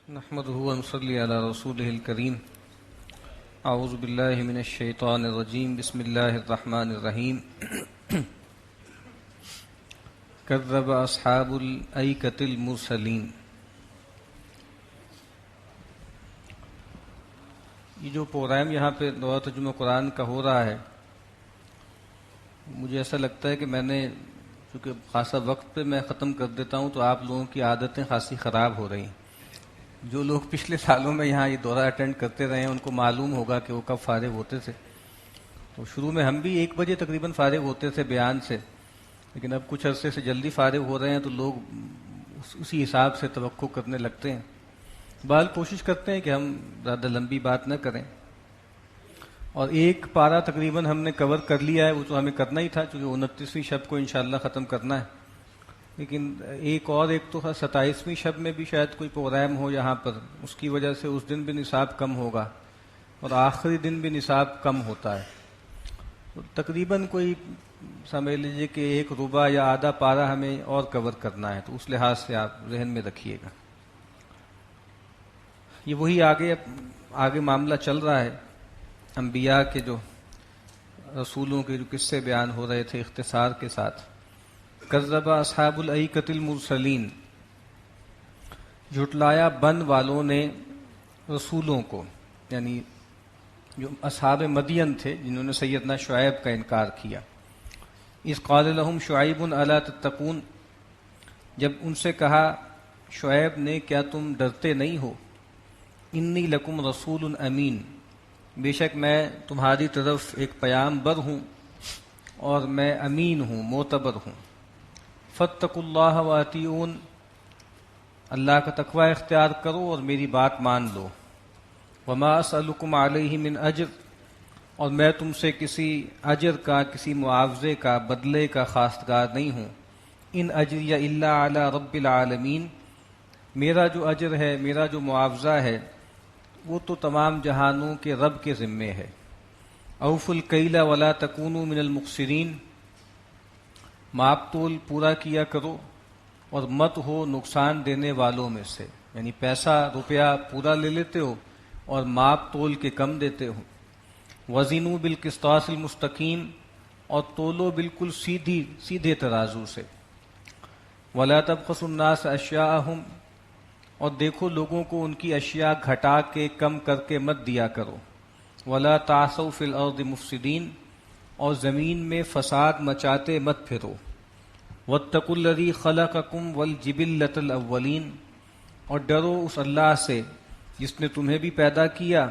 نحمده ونصلي على رسوله الكريم. اعوذ بالله من الشيطان الرجيم. بسم الله الرحمن الرحيم. كذب اصحاب الأيكة المرسلين. یہ جو پروگرام یہاں پہ دورہ ترجمہ قرآن کا ہو رہا ہے، مجھے ایسا لگتا ہے کہ میں نے چونکہ خاصا وقت پہ میں ختم کر دیتا ہوں تو آپ لوگوں کی عادتیں خاصی خراب ہو رہی ہیں. جو لوگ پچھلے سالوں میں یہاں یہ دورہ اٹینڈ کرتے رہے ہیں ان کو معلوم ہوگا کہ وہ کب فارغ ہوتے تھے. تو شروع میں ہم بھی 1 بجے تقریباً فارغ ہوتے تھے بیان سے، لیکن اب کچھ عرصے سے جلدی فارغ ہو رہے ہیں تو لوگ اسی حساب سے توقع کرنے لگتے ہیں. بہرحال کوشش کرتے ہیں کہ ہم زیادہ لمبی بات نہ کریں. اور ایک پارہ تقریباً ہم نے کور کر لیا ہے، وہ تو ہمیں کرنا ہی تھا چونکہ 29ویں شب کو انشاءاللہ ختم کرنا ہے. لیکن ایک تو 27ویں شب میں بھی شاید کوئی پروگرام ہو یہاں پر، اس کی وجہ سے اس دن بھی نصاب کم ہوگا اور آخری دن بھی نصاب کم ہوتا ہے. تو تقریباً کوئی سمجھ لیجیے کہ 1 ربع یا آدھا پارہ ہمیں اور کور کرنا ہے، تو اس لحاظ سے آپ ذہن میں رکھیے گا. یہ وہی آگے معاملہ چل رہا ہے. انبیاء کے جو رسولوں کے جو قصے بیان ہو رہے تھے اختصار کے ساتھ. کذب اصحاب الایکۃ المرسلین، جھٹلایا بن والوں نے رسولوں کو، یعنی جو اصحاب مدین تھے جنہوں نے سیدنا شعیب کا انکار کیا. اذ قال لهم شعیب الا تتقون، جب ان سے کہا شعیب نے کیا تم ڈرتے نہیں ہو. انی لکم رسول امین، بے شک میں تمہاری طرف ایک پیام بر ہوں اور میں امین ہوں، معتبر ہوں. فاتقوا اللہ واطیعون، اللہ کا تقوی اختیار کرو اور میری بات مان لو. وما اسألکم علیہ من اجر، اور میں تم سے کسی اجر کا، کسی معاوضے کا، بدلے کا خواستگار نہیں ہوں. ان اجری الا علی رب العالمین، میرا جو اجر ہے، میرا جو معاوضہ ہے وہ تو تمام جہانوں کے رب کے ذمے ہے. اوفوا الکیل ولا تکونوا من المخسرین، ماپ تول پورا کیا کرو اور مت ہو نقصان دینے والوں میں سے. یعنی پیسہ روپیہ پورا لے لیتے ہو اور ماپ تول کے کم دیتے ہو. وزنوا بالقسطاس المستقیم، اور تولو بالکل سیدھے ترازو سے. ولا تبخسوا الناس اشیاءہم، اور دیکھو لوگوں کو ان کی اشیاء گھٹا کے کم کر کے مت دیا کرو. ولا تعثوا فی الارض مفسدین، اور زمین میں فساد مچاتے مت پھرو. واتقوا الذی خلقکم والجبلۃ الاولین، اور ڈرو اس اللہ سے جس نے تمہیں بھی پیدا کیا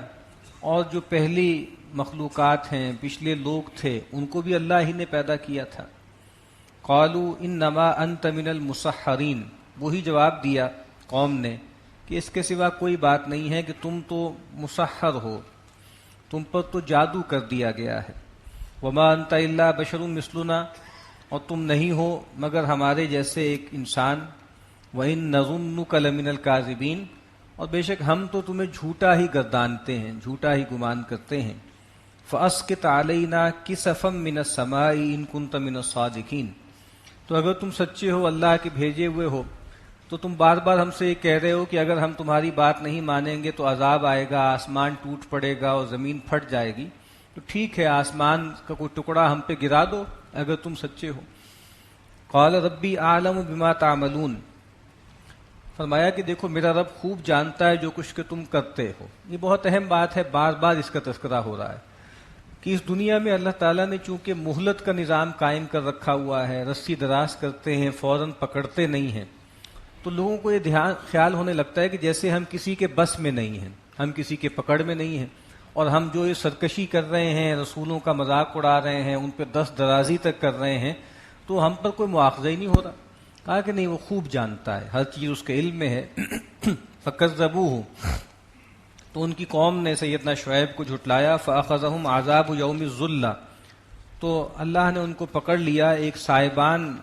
اور جو پہلی مخلوقات ہیں، پچھلے لوگ تھے ان کو بھی اللہ ہی نے پیدا کیا تھا. قالوا انما انت من المسحرین، وہی جواب دیا قوم نے کہ اس کے سوا کوئی بات نہیں ہے کہ تم تو مسحر ہو، تم پر تو جادو کر دیا گیا ہے. وما انت الا بشر مثلنا، اور تم نہیں ہو مگر ہمارے جیسے ایک انسان. وَإِن نَظُنُّكَ لَمِنَ الْكَاذِبِينَ، اور بے شک ہم تو تمہیں جھوٹا ہی گردانتے ہیں، جھوٹا ہی گمان کرتے ہیں. فَأَسْقِطْ عَلَيْنَا كِسَفًا مِّنَ السَّمَاءِ إِن كُنتَ مِنَ الصَّادِقِينَ، تو اگر تم سچے ہو، اللہ کے بھیجے ہوئے ہو، تو تم بار بار ہم سے یہ کہہ رہے ہو کہ اگر ہم تمہاری بات نہیں مانیں گے تو عذاب آئے گا، آسمان ٹوٹ پڑے گا اور زمین پھٹ جائے گی. تو ٹھیک ہے آسمان کا کوئی ٹکڑا ہم پہ گرا دو اگر تم سچے ہو. قال ربی اعلم بما تعملون، فرمایا کہ دیکھو میرا رب خوب جانتا ہے جو کچھ کہ تم کرتے ہو. یہ بہت اہم بات ہے، بار بار اس کا تذکرہ ہو رہا ہے کہ اس دنیا میں اللہ تعالیٰ نے چونکہ مہلت کا نظام قائم کر رکھا ہوا ہے، رسی دراز کرتے ہیں، فوراً پکڑتے نہیں ہیں، تو لوگوں کو یہ خیال ہونے لگتا ہے کہ جیسے ہم کسی کے بس میں نہیں ہیں، ہم کسی کے پکڑ میں نہیں ہیں، اور ہم جو یہ سرکشی کر رہے ہیں، رسولوں کا مذاق اڑا رہے ہیں، ان پہ دست درازی تک کر رہے ہیں، تو ہم پر کوئی مواخذہ ہی نہیں ہو رہا. کہا کہ نہیں، وہ خوب جانتا ہے، ہر چیز اس کے علم میں ہے. فکذبوہ، تو ان کی قوم نے سیدنا شعیب کو جھٹلایا. فاخذہم عذاب یوم الذلہ، تو اللہ نے ان کو پکڑ لیا ایک سائبان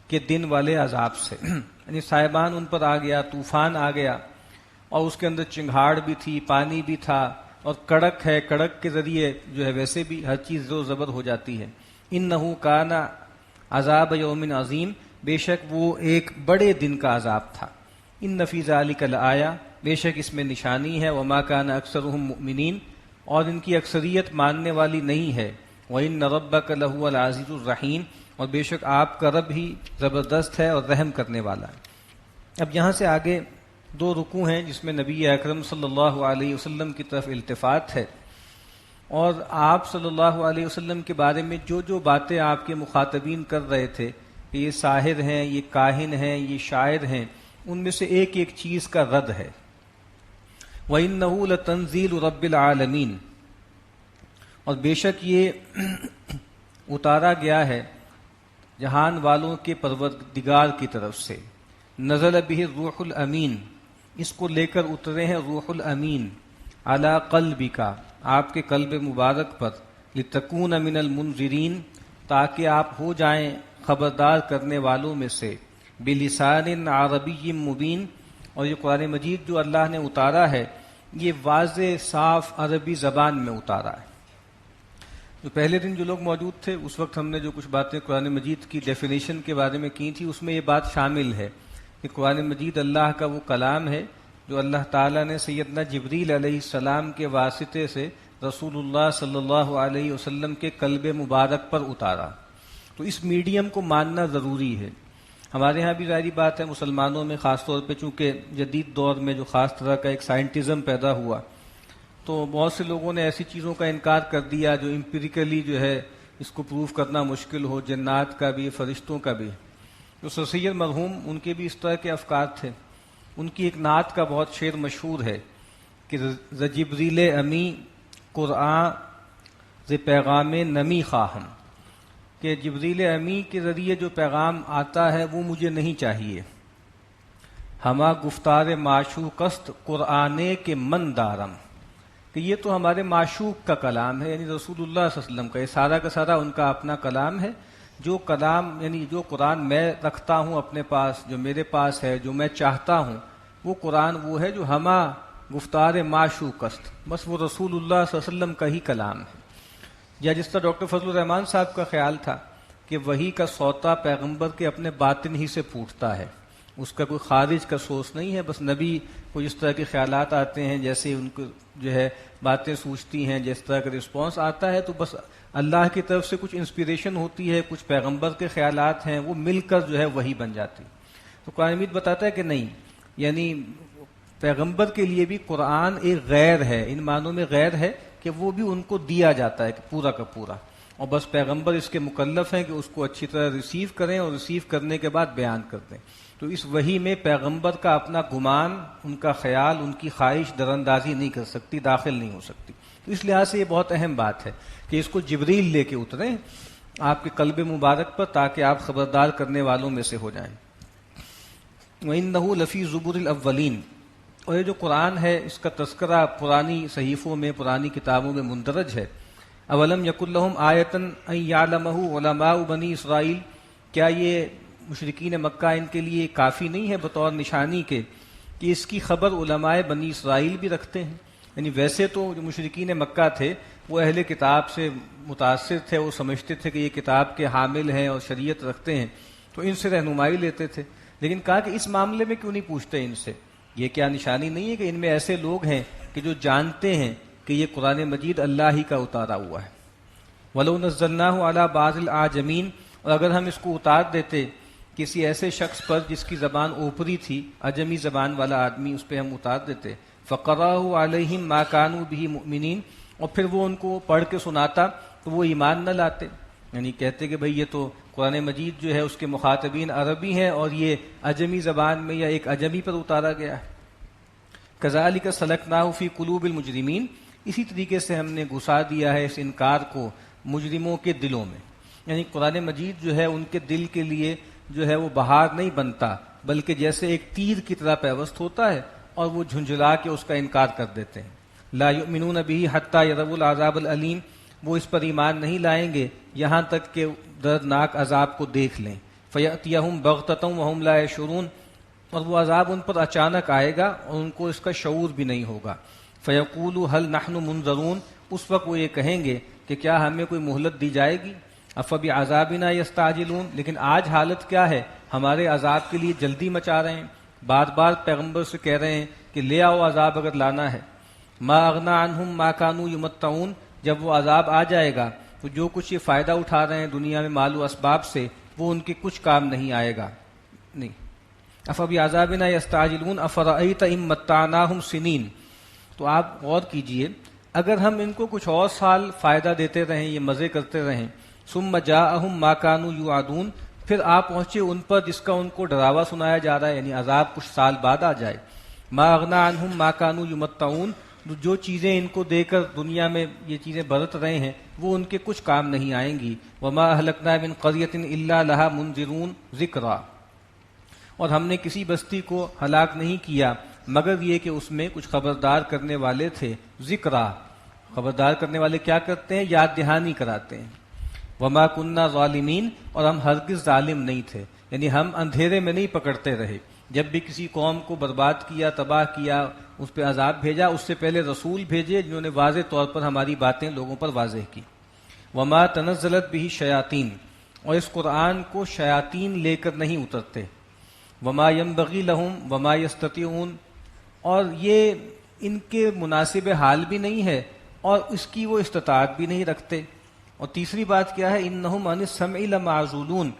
کے دن والے عذاب سے. یعنی سائبان ان پر آ گیا، طوفان آ گیا، اور اس کے اندر چنگھاڑ بھی تھی، پانی بھی تھا، اور کڑک ہے، کڑک کے ذریعے جو ہے ویسے بھی ہر چیز زور زبر ہو جاتی ہے. انہ کان عذاب یوم عظیم، بے شک وہ ایک بڑے دن کا عذاب تھا. ان فی ذلک لآیہ، بے شک اس میں نشانی ہے، وما کان اکثرهم مؤمنین، اور ان کی اکثریت ماننے والی نہیں ہے، وَإِنَّ رَبَّكَ لَهُوَ الْعَزِيزُ الرَّحِيمُ، اور بے شک آپ کا رب ہی زبردست ہے اور رحم کرنے والا ہے۔ اب یہاں سے آگے دو رکوع ہیں جس میں نبی اکرم صلی اللہ علیہ وسلم کی طرف التفات ہے، اور آپ صلی اللہ علیہ وسلم کے بارے میں جو جو باتیں آپ کے مخاطبین کر رہے تھے کہ یہ ساحر ہیں، یہ کاہن ہیں، یہ شاعر ہیں، ان میں سے ایک ایک چیز کا رد ہے۔ وَإِنَّهُ لَتَنزِيلُ رَبِّ الْعَالَمِينَ، اور بے شک یہ اتارا گیا ہے جہان والوں کے پروردگار کی طرف سے، نزل بہ الروح الامین، اس کو لے کر اترے ہیں روح الامین، علی قلبک، آپ کے قلب مبارک پر، لتکون من المنذرین، تاکہ آپ ہو جائیں خبردار کرنے والوں میں سے، بلسان عربی مبین، اور یہ قرآن مجید جو اللہ نے اتارا ہے یہ واضح صاف عربی زبان میں اتارا ہے۔ جو پہلے دن جو لوگ موجود تھے اس وقت ہم نے جو کچھ باتیں قرآن مجید کی ڈیفینیشن کے بارے میں کی تھی، اس میں یہ بات شامل ہے کہ قرآن مجید اللہ کا وہ کلام ہے جو اللہ تعالیٰ نے سیدنا جبریل علیہ السلام کے واسطے سے رسول اللہ صلی اللہ علیہ وسلم کے قلب مبارک پر اتارا۔ تو اس میڈیم کو ماننا ضروری ہے۔ ہمارے ہاں بھی ظاہری بات ہے، مسلمانوں میں خاص طور پہ چونکہ جدید دور میں جو خاص طرح کا ایک سائنٹزم پیدا ہوا، تو بہت سے لوگوں نے ایسی چیزوں کا انکار کر دیا جو امپیریکلی جو ہے اس کو پروف کرنا مشکل ہو، جنات کا بھی، فرشتوں کا بھی۔ جو سر سید مرحوم، ان کے بھی اس طرح کے افکار تھے۔ ان کی ایک نعت کا بہت شعر مشہور ہے کہ ز جبریل امی قرآن ز پیغام نمی خواہم، کہ جبریل امی کے ذریعے جو پیغام آتا ہے وہ مجھے نہیں چاہیے، ہما گفتار معشوق است قرآن کے من دارم، کہ یہ تو ہمارے معشوق کا کلام ہے، یعنی رسول اللہ صلی اللہ علیہ وسلم کا، یہ سارا کا سارا ان کا اپنا کلام ہے۔ جو کلام یعنی جو قرآن میں رکھتا ہوں اپنے پاس، جو میرے پاس ہے، جو میں چاہتا ہوں، وہ قرآن وہ ہے جو ہما گفتار معشوق است، بس وہ رسول اللہ صلی اللہ علیہ وسلم کا ہی کلام ہے۔ یا جس طرح ڈاکٹر فضل الرحمان صاحب کا خیال تھا کہ وحی کا سوتا پیغمبر کے اپنے باطن ہی سے پھوٹتا ہے، اس کا کوئی خارج کا سورس نہیں ہے، بس نبی کو جس طرح کے خیالات آتے ہیں، جیسے ان کو جو ہے باتیں سوچتی ہیں، جس طرح کا رسپانس آتا ہے، تو بس اللہ کی طرف سے کچھ انسپیریشن ہوتی ہے، کچھ پیغمبر کے خیالات ہیں، وہ مل کر جو ہے وحی بن جاتی۔ تو قرآن مجید بتاتا ہے کہ نہیں، یعنی پیغمبر کے لیے بھی قرآن ایک غیر ہے، ان معنوں میں غیر ہے کہ وہ بھی ان کو دیا جاتا ہے پورا کا پورا، اور بس پیغمبر اس کے مکلف ہیں کہ اس کو اچھی طرح ریسیو کریں اور ریسیو کرنے کے بعد بیان کر دیں۔ تو اس وحی میں پیغمبر کا اپنا گمان، ان کا خیال، ان کی خواہش در اندازی نہیں کر سکتی، داخل نہیں ہو سکتی۔ تو اس لحاظ سے یہ بہت اہم بات ہے کہ اس کو جبریل لے کے اتریں آپ کے قلب مبارک پر، تاکہ آپ خبردار کرنے والوں میں سے ہو جائیں۔ وَإِنَّهُ لَفِي زُبُرِ الْأَوَّلِينَ، اور یہ جو قرآن ہے اس کا تذکرہ پرانی صحیفوں میں، پرانی کتابوں میں مندرج ہے۔ اولم یکن لہم آیۃ ان یعلمہ علماء بنی اسرائیل، کیا یہ مشرکین مکہ ان کے لیے کافی نہیں ہے بطور نشانی کے کہ اس کی خبر علماء بنی اسرائیل بھی رکھتے ہیں؟ یعنی ویسے تو جو مشرکین مکہ تھے وہ اہل کتاب سے متاثر تھے، وہ سمجھتے تھے کہ یہ کتاب کے حامل ہیں اور شریعت رکھتے ہیں، تو ان سے رہنمائی لیتے تھے، لیکن کہا کہ اس معاملے میں کیوں نہیں پوچھتے ان سے؟ یہ کیا نشانی نہیں ہے کہ ان میں ایسے لوگ ہیں کہ جو جانتے ہیں کہ یہ قرآن مجید اللہ ہی کا اتارا ہوا ہے؟ وَلَوْ نَزَّلْنَاهُ عَلَى بَعْضِ الْأَعْجَمِينَ، اور اگر ہم اس کو اتار دیتے کسی ایسے شخص پر جس کی زبان اوپری تھی، عجمی زبان والا آدمی، اس پہ ہم اتار دیتے، فَقَرَأَهُ عَلَيْهِمْ مَا كَانُوا بِهِ مُؤْمِنِينَ، اور پھر وہ ان کو پڑھ کے سناتا تو وہ ایمان نہ لاتے، یعنی کہتے کہ بھئی یہ تو قرآن مجید جو ہے اس کے مخاطبین عربی ہیں اور یہ عجمی زبان میں یا ایک عجمی پر اتارا گیا ہے۔ كَذَلِكَ سَلَكْنَاهُ فِي قُلُوبِ الْمُجْرِمِينَ، اسی طریقے سے ہم نے گھسا دیا ہے اس انکار کو مجرموں کے دلوں میں، یعنی قرآن مجید جو ہے ان کے دل کے لیے جو ہے وہ بہار نہیں بنتا، بلکہ جیسے ایک تیر کی طرح پیوست ہوتا ہے اور وہ جھنجھلا کے اس کا انکار کر دیتے ہیں۔ لا یؤمنون به حتی یروا العذاب العلیم، وہ اس پر ایمان نہیں لائیں گے یہاں تک کہ دردناک عذاب کو دیکھ لیں۔ فیأتیہم بغتۃ وہم لا یشعرون، اور وہ عذاب ان پر اچانک آئے گا اور ان کو اس کا شعور بھی نہیں ہوگا۔ فیقولوا هل نحن منظرون، اس وقت وہ یہ کہیں گے کہ کیا ہمیں کوئی مہلت دی جائے گی؟ افبعذابنا یستعجلون، لیکن آج حالت کیا ہے، ہمارے عذاب کے لیے جلدی مچا رہے ہیں۔ بار بار پیغمبر سے کہہ رہے ہیں کہ لے آؤ عذاب اگر لانا ہے. ما اغنا عنہم ما کانوا یمتعون، جب وہ عذاب آ جائے گا تو جو کچھ یہ فائدہ اٹھا رہے ہیں دنیا میں مال و اسباب سے، وہ ان کے کچھ کام نہیں آئے گا. نہیں. افبعذابنا یستعجلون افرأیت ان متعناہم سنین. تو آپ غور کیجئے، اگر ہم ان کو کچھ اور سال فائدہ دیتے رہیں، یہ مزے کرتے رہیں، ثم جاءہم ما کانوا یوعدون، پھر آپ پہنچے ان پر جس کا ان کو ڈراوا سنایا جا رہا ہے، یعنی عذاب کچھ سال بعد آ جائے. ما اغنا عنہم ما کانوا یمتعون، جو چیزیں ان کو دے کر دنیا میں یہ چیزیں برت رہے ہیں وہ ان کے کچھ کام نہیں آئیں گی. وما اہلکنا من قریۃ الا لها منذرون ذکرا، اور ہم نے کسی بستی کو ہلاک نہیں کیا مگر یہ کہ اس میں کچھ خبردار کرنے والے تھے. ذکرا، خبردار کرنے والے کیا کرتے ہیں؟ یاد دہانی کراتے ہیں. وما کننا ظالمین، اور ہم ہرگز ظالم نہیں تھے، یعنی ہم اندھیرے میں نہیں پکڑتے رہے. جب بھی کسی قوم کو برباد کیا، تباہ کیا، اس پہ عذاب بھیجا، اس سے پہلے رسول بھیجے جنہوں نے واضح طور پر ہماری باتیں لوگوں پر واضح کی. وما تنزلت به شیاطین، اور اس قرآن کو شیاطین لے کر نہیں اترتے. وما ينبغي لهم وما يستطيعون، اور یہ ان کے مناسب حال بھی نہیں ہے اور اس کی وہ استطاعت بھی نہیں رکھتے. اور تیسری بات کیا ہے؟ انہم عن السمع لمعزولون،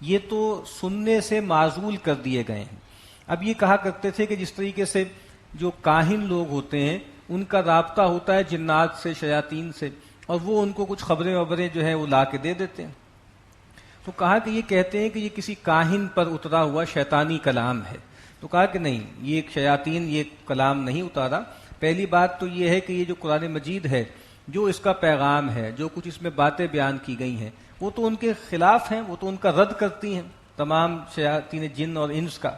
یہ تو سننے سے معزول کر دیے گئے ہیں. اب یہ کہا کرتے تھے کہ جس طریقے سے جو کاہن لوگ ہوتے ہیں ان کا رابطہ ہوتا ہے جنات سے، شیاطین سے، اور وہ ان کو کچھ خبریں وبریں جو ہیں وہ لا کے دے دیتے ہیں. تو کہا کہ یہ کہتے ہیں کہ یہ کسی کاہن پر اترا ہوا شیطانی کلام ہے. تو کہا کہ نہیں، یہ شیاطین یہ کلام نہیں اتارا. پہلی بات تو یہ ہے کہ یہ جو قرآن مجید ہے، جو اس کا پیغام ہے، جو کچھ اس میں باتیں بیان کی گئی ہیں، وہ تو ان کے خلاف ہیں، وہ تو ان کا رد کرتی ہیں تمام شیاطین جن اور انس کا.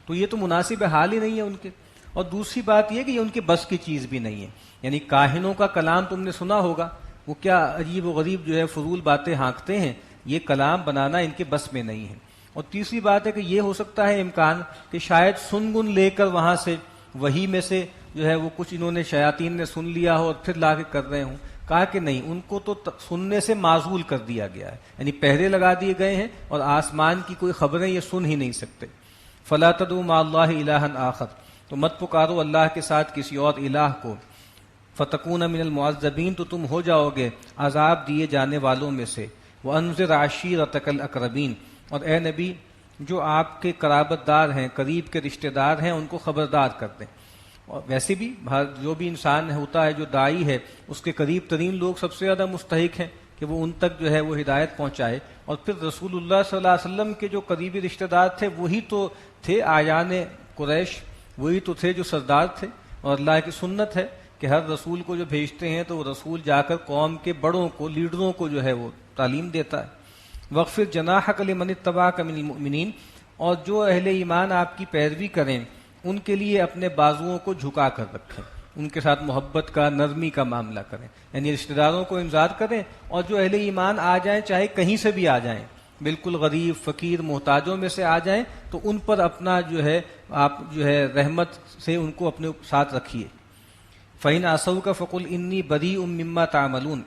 تو یہ تو مناسب حال ہی نہیں ہے ان کے. اور دوسری بات یہ کہ یہ ان کے بس کی چیز بھی نہیں ہے. یعنی کاہنوں کا کلام تم نے سنا ہوگا، وہ کیا عجیب و غریب جو ہے فضول باتیں ہانکتے ہیں، یہ کلام بنانا ان کے بس میں نہیں ہے. اور تیسری بات ہے کہ یہ ہو سکتا ہے امکان کہ شاید سنگن لے کر وہاں سے وہی میں سے جو ہے وہ کچھ انہوں نے شیاطین نے سن لیا ہو اور پھر لا کے کر رہے ہوں. کہا کہ نہیں، ان کو تو سننے سے معزول کر دیا گیا ہے، یعنی پہرے لگا دیے گئے ہیں اور آسمان کی کوئی خبریں یہ سن ہی نہیں سکتے. فلا تدعوا مع اللہ الہا آخر، تو مت پکارو اللہ کے ساتھ کسی اور الہ کو. فتکون من المعذبین، تو تم ہو جاؤ گے عذاب دیے جانے والوں میں سے. وانذر عشیرتک الاقربین، اور اے نبی جو آپ کے قرابت دار ہیں، قریب کے رشتہ دار ہیں، ان کو خبردار کر دیں. اور ویسے بھی جو بھی انسان ہوتا ہے جو داعی ہے، اس کے قریب ترین لوگ سب سے زیادہ مستحق ہیں کہ وہ ان تک جو ہے وہ ہدایت پہنچائے. اور پھر رسول اللہ صلی اللہ علیہ وسلم کے جو قریبی رشتہ دار تھے وہی تو تھے آیان قریش، وہی تو تھے جو سردار تھے. اور اللہ کی سنت ہے کہ ہر رسول کو جو بھیجتے ہیں تو وہ رسول جا کر قوم کے بڑوں کو، لیڈروں کو جو ہے وہ تعلیم دیتا ہے. وَاخْفِضْ جَنَاحَكَ لِمَنِ اتَّبَعَكَ مِنَ الْمُؤْمِنِينَ، اور جو اہل ایمان آپ کی پیروی کریں ان کے لیے اپنے بازوؤں کو جھکا کر رکھیں، ان کے ساتھ محبت کا، نرمی کا معاملہ کریں، یعنی رشتہ داروں کو انذار کریں. اور جو اہل ایمان آ جائیں، چاہے کہیں سے بھی آ جائیں، بالکل غریب فقیر محتاجوں میں سے آ جائیں، تو ان پر اپنا جو ہے آپ جو ہے رحمت سے ان کو اپنے ساتھ رکھیے. فَإِنْ عَصَوْكَ فَقُلْ إِنِّي بَرِيءٌ مِّمَّا تَعْمَلُونَ،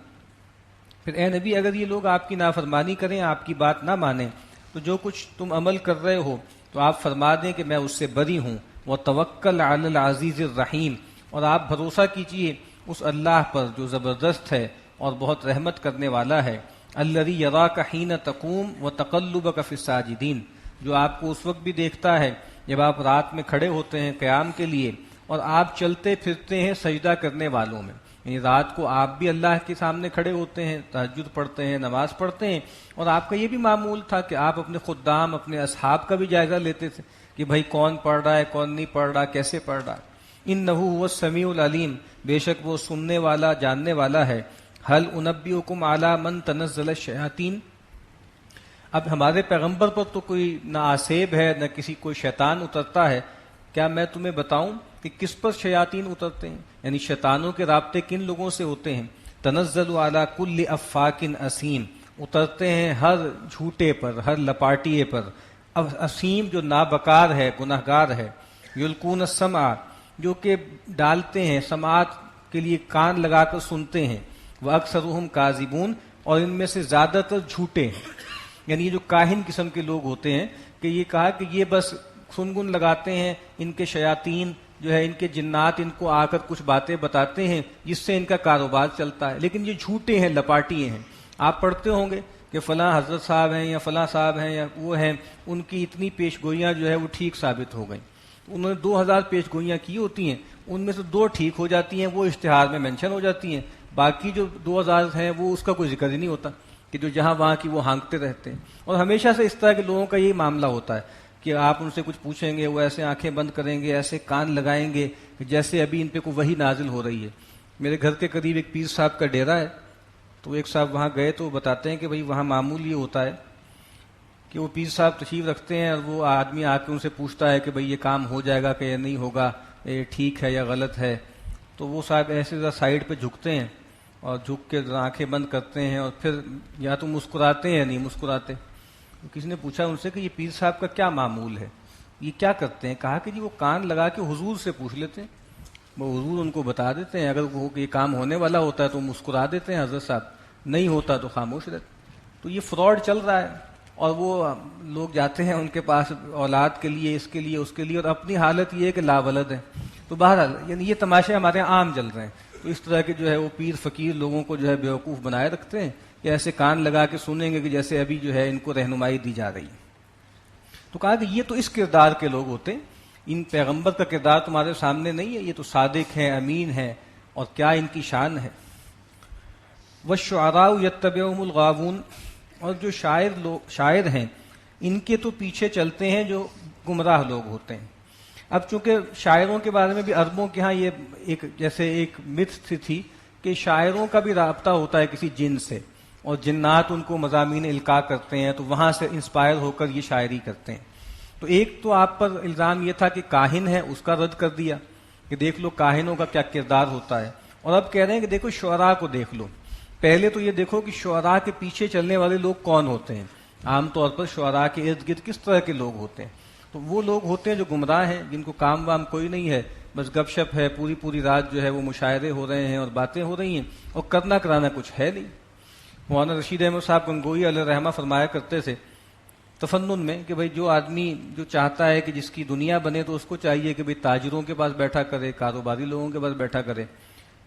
پھر اے نبی اگر یہ لوگ آپ کی نافرمانی کریں، آپ کی بات نہ مانیں، تو جو کچھ تم عمل کر رہے ہو تو آپ فرما دیں کہ میں اس سے بری ہوں. وَتَوَكَّلْ عَلَى الْعَزِيزِ الرَّحِيمِ، اور آپ بھروسہ کیجئے اس اللہ پر جو زبردست ہے اور بہت رحمت کرنے والا ہے. الَّذِي يَرَاكَ حِينَ تَقُومُ وَتَقَلُّبَكَ فِي السَّاجِدِينَ، جو آپ کو اس وقت بھی دیکھتا ہے جب آپ رات میں کھڑے ہوتے ہیں قیام کے لیے، اور آپ چلتے پھرتے ہیں سجدہ کرنے والوں میں. یعنی رات کو آپ بھی اللہ کے سامنے کھڑے ہوتے ہیں، تہجد پڑھتے ہیں، نماز پڑھتے ہیں، اور آپ کا یہ بھی معمول تھا کہ آپ اپنے خدام، اپنے اصحاب کا بھی جائزہ لیتے تھے کہ بھائی کون پڑھ رہا ہے، کون نہیں پڑھ رہا، کیسے پڑھ رہا ہے. انہ هو السمیع العلیم، بے شک وہ سننے والا، جاننے والا ہے. هل انبئکم علی من تنزل الشیاطین، اب ہمارے پیغمبر پر تو کوئی نہ آسیب ہے نہ کسی کوئی شیطان اترتا ہے، کیا میں تمہیں بتاؤں کہ کس پر شیاطین اترتے ہیں؟ یعنی شیطانوں کے رابطے کن لوگوں سے ہوتے ہیں؟ تنزل علی کل افاک اسیم، اترتے ہیں ہر جھوٹے پر، ہر لپاٹیے پر. اسیم جو نابکار ہے، گناہگار ہے. یلقون السمع، جو کہ ڈالتے ہیں سماعت کے لیے کان لگا کر سنتے ہیں. واکثرهم کاذبون، اور ان میں سے زیادہ تر جھوٹے ہیں. یعنی یہ جو کاہن قسم کے لوگ ہوتے ہیں کہ یہ کہا کہ یہ بس سنگن لگاتے ہیں، ان کے شیاطین جو ہے، ان کے جنات ان کو آ کر کچھ باتیں بتاتے ہیں جس سے ان کا کاروبار چلتا ہے، لیکن یہ جھوٹے ہیں، لپاٹیے ہیں۔ آپ پڑھتے ہوں گے کہ فلاں حضرت صاحب ہیں یا فلاں صاحب ہیں یا وہ ہیں، ان کی اتنی پیش گوئیاں جو ہے وہ ٹھیک ثابت ہو گئیں۔ انہوں نے 2000 پیش گوئیاں کی ہوتی ہیں، ان میں سے 2 ٹھیک ہو جاتی ہیں، وہ اشتہار میں مینشن ہو جاتی ہیں، باقی جو 2000 ہیں وہ اس کا کوئی ذکر ہی نہیں ہوتا، کہ جو جہاں وہاں کی وہ ہانکتے رہتے ہیں۔ اور ہمیشہ سے اس طرح کے لوگوں کا یہی معاملہ ہوتا ہے کہ آپ ان سے کچھ پوچھیں گے، وہ ایسے آنکھیں بند کریں گے، ایسے کان لگائیں گے کہ جیسے ابھی ان پہ کوئی وحی نازل ہو رہی ہے۔ میرے گھر کے قریب ایک پیر صاحب کا ڈیرا ہے، تو ایک صاحب وہاں گئے تو وہ بتاتے ہیں کہ بھئی وہاں معمول یہ ہوتا ہے کہ وہ پیر صاحب تشریف رکھتے ہیں اور وہ آدمی آ کے ان سے پوچھتا ہے کہ بھئی یہ کام ہو جائے گا کہ یا نہیں ہوگا، یہ ٹھیک ہے یا غلط ہے، تو وہ صاحب ایسے ذرا سائڈ پہ جھکتے ہیں اور جھک کے ذرا آنکھیں بند کرتے ہیں اور پھر یا تو مسکراتے ہیں یا نہیں مسکراتے۔ کسی نے پوچھا ان سے کہ یہ پیر صاحب کا کیا معمول ہے، یہ کیا کرتے ہیں؟ کہا کہ جی وہ کان لگا کے حضور سے پوچھ لیتے ہیں، وہ حضور ان کو بتا دیتے ہیں، اگر وہ یہ کام ہونے والا ہوتا ہے تو مسکرا دیتے ہیں حضرت صاحب، نہیں ہوتا تو خاموش رہتے۔ تو یہ فراڈ چل رہا ہے، اور وہ لوگ جاتے ہیں ان کے پاس اولاد کے لیے، اس کے لیے، اس کے لیے، اور اپنی حالت یہ ہے کہ لا ولد ہے۔ تو بہرحال یعنی یہ تماشے ہمارے یہاں عام چل رہے ہیں۔ تو اس طرح کے جو ہے وہ پیر فقیر لوگوں کو جو ہے بیوقوف بنائے رکھتے ہیں کہ ایسے کان لگا کے سنیں گے کہ جیسے ابھی جو ہے ان کو رہنمائی دی جا رہی ہے۔ تو کہا کہ یہ تو اس کردار کے لوگ ہوتے ہیں، ان پیغمبر کا کردار تمہارے سامنے نہیں ہے، یہ تو صادق ہیں، امین ہیں، اور کیا ان کی شان ہے۔ والشعراء یتبعہم الغاوون، اور جو شاعر ہیں ان کے تو پیچھے چلتے ہیں جو گمراہ لوگ ہوتے ہیں۔ اب چونکہ شاعروں کے بارے میں بھی عربوں کے ہاں یہ ایک جیسے ایک متھ تھی کہ شاعروں کا بھی رابطہ ہوتا ہے کسی جن سے، اور جنات ان کو مضامین القاء کرتے ہیں، تو وہاں سے انسپائر ہو کر یہ شاعری کرتے ہیں۔ تو ایک تو آپ پر الزام یہ تھا کہ کاہن ہے، اس کا رد کر دیا کہ دیکھ لو کاہنوں کا کیا کردار ہوتا ہے، اور اب کہہ رہے ہیں کہ دیکھو شعراء کو دیکھ لو۔ پہلے تو یہ دیکھو کہ شعراء کے پیچھے چلنے والے لوگ کون ہوتے ہیں۔ عام طور پر شعراء کے ارد گرد کس طرح کے لوگ ہوتے ہیں؟ تو وہ لوگ ہوتے ہیں جو گمراہ ہیں، جن کو کام وام کوئی نہیں ہے، بس گپ شپ ہے، پوری پوری رات جو ہے وہ مشاعرے ہو رہے ہیں اور باتیں ہو رہی ہیں، اور کرنا کرانا کچھ ہے نہیں۔ مولانا رشید احمد صاحب گنگوئی علیہ رحمہ فرمایا کرتے تھے تفنن میں کہ بھئی جو آدمی جو چاہتا ہے کہ جس کی دنیا بنے تو اس کو چاہیے کہ بھئی تاجروں کے پاس بیٹھا کرے، کاروباری لوگوں کے پاس بیٹھا کرے۔